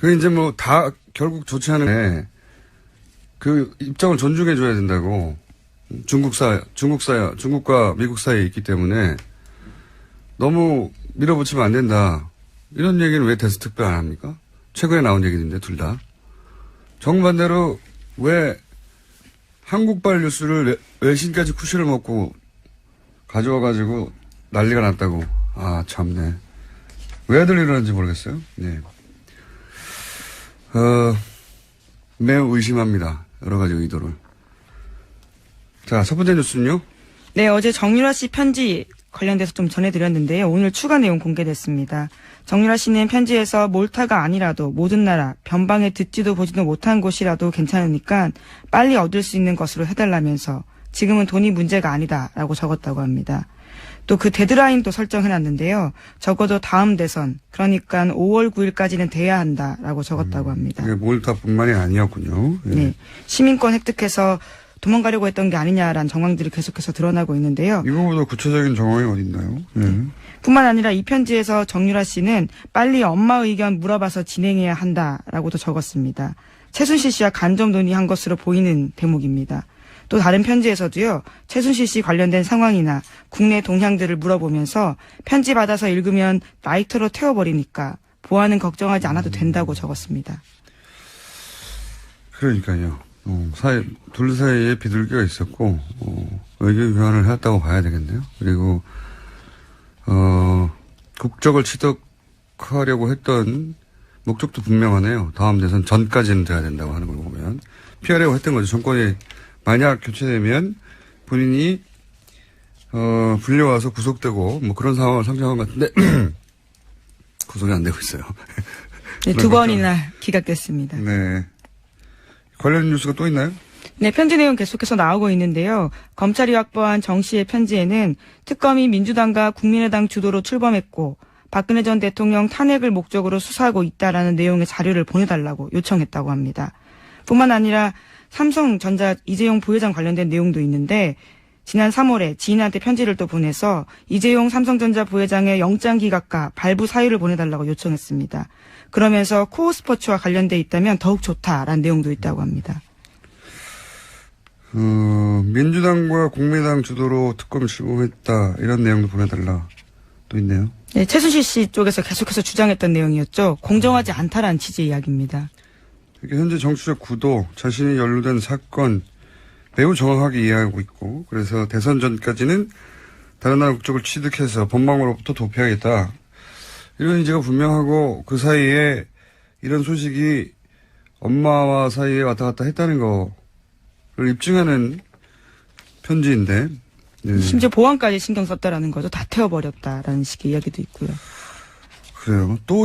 그 이제 뭐 다 결국 조치하는 그 입장을 존중해 줘야 된다고 중국과 미국 사이에 있기 때문에 너무 밀어붙이면 안 된다. 이런 얘기는 왜 대서특별 안 합니까? 최근에 나온 얘기인데 둘 다. 정반대로 왜 한국발 뉴스를 외신까지 쿠시를 먹고 가져와가지고 난리가 났다고. 아, 참네. 왜들 이러는지 모르겠어요. 네. 매우 의심합니다. 여러 가지 의도를. 자, 첫 번째 뉴스는요? 네, 어제 정유라 씨 편지 관련돼서 좀 전해드렸는데요. 오늘 추가 내용 공개됐습니다. 정유라 씨는 편지에서 몰타가 아니라도 모든 나라, 변방에 듣지도 보지도 못한 곳이라도 괜찮으니까 빨리 얻을 수 있는 것으로 해달라면서 지금은 돈이 문제가 아니다라고 적었다고 합니다. 또 그 데드라인도 설정해놨는데요. 적어도 다음 대선, 그러니까 5월 9일까지는 돼야 한다라고 적었다고 합니다. 이게 몰타뿐만이 아니었군요. 예. 네, 시민권 획득해서 도망가려고 했던 게 아니냐라는 정황들이 계속해서 드러나고 있는데요. 이거보다 구체적인 정황이 어디 있나요? 예. 뿐만 아니라 이 편지에서 정유라 씨는 빨리 엄마 의견 물어봐서 진행해야 한다라고도 적었습니다. 최순실 씨와 간접 논의한 것으로 보이는 대목입니다. 또 다른 편지에서도요, 최순실 씨 관련된 상황이나 국내 동향들을 물어보면서 편지 받아서 읽으면 라이터로 태워버리니까 보안은 걱정하지 않아도 된다고 적었습니다. 그러니까요. 둘 사이에 비둘기가 있었고, 의견 교환을 했다고 봐야 되겠네요. 그리고, 국적을 취득하려고 했던 목적도 분명하네요. 다음 대선 전까지는 돼야 된다고 하는 걸 보면. 피하려고 했던 거죠. 정권이 만약 교체되면 본인이, 불려와서 구속되고, 뭐 그런 상황을 상정한 것 같은데, 구속이 안 되고 있어요. 네, 두 번이나 기각됐습니다. 네. 관련 뉴스가 또 있나요? 네, 편지 내용 계속해서 나오고 있는데요. 검찰이 확보한 정 씨의 편지에는 특검이 민주당과 국민의당 주도로 출범했고 박근혜 전 대통령 탄핵을 목적으로 수사하고 있다라는 내용의 자료를 보내달라고 요청했다고 합니다. 뿐만 아니라 삼성전자 이재용 부회장 관련된 내용도 있는데 지난 3월에 지인한테 편지를 또 보내서 이재용 삼성전자 부회장의 영장 기각과 발부 사유를 보내달라고 요청했습니다. 그러면서 코어 스포츠와 관련돼 있다면 더욱 좋다라는 내용도 있다고 합니다. 민주당과 국민의당 주도로 특검 출범했다 이런 내용도 보내달라 또 있네요. 네, 최순실 씨 쪽에서 계속해서 주장했던 내용이었죠. 공정하지 않다라는 취지의 이야기입니다. 현재 정치적 구도, 자신이 연루된 사건 매우 정확하게 이해하고 있고 그래서 대선 전까지는 다른 나라 국적을 취득해서 법망으로부터 도피하겠다. 이런 의지가 분명하고 그 사이에 이런 소식이 엄마와 사이에 왔다 갔다 했다는 거를 입증하는 편지인데. 네. 심지어 보안까지 신경 썼다라는 거죠. 다 태워버렸다라는 식의 이야기도 있고요. 그래요. 또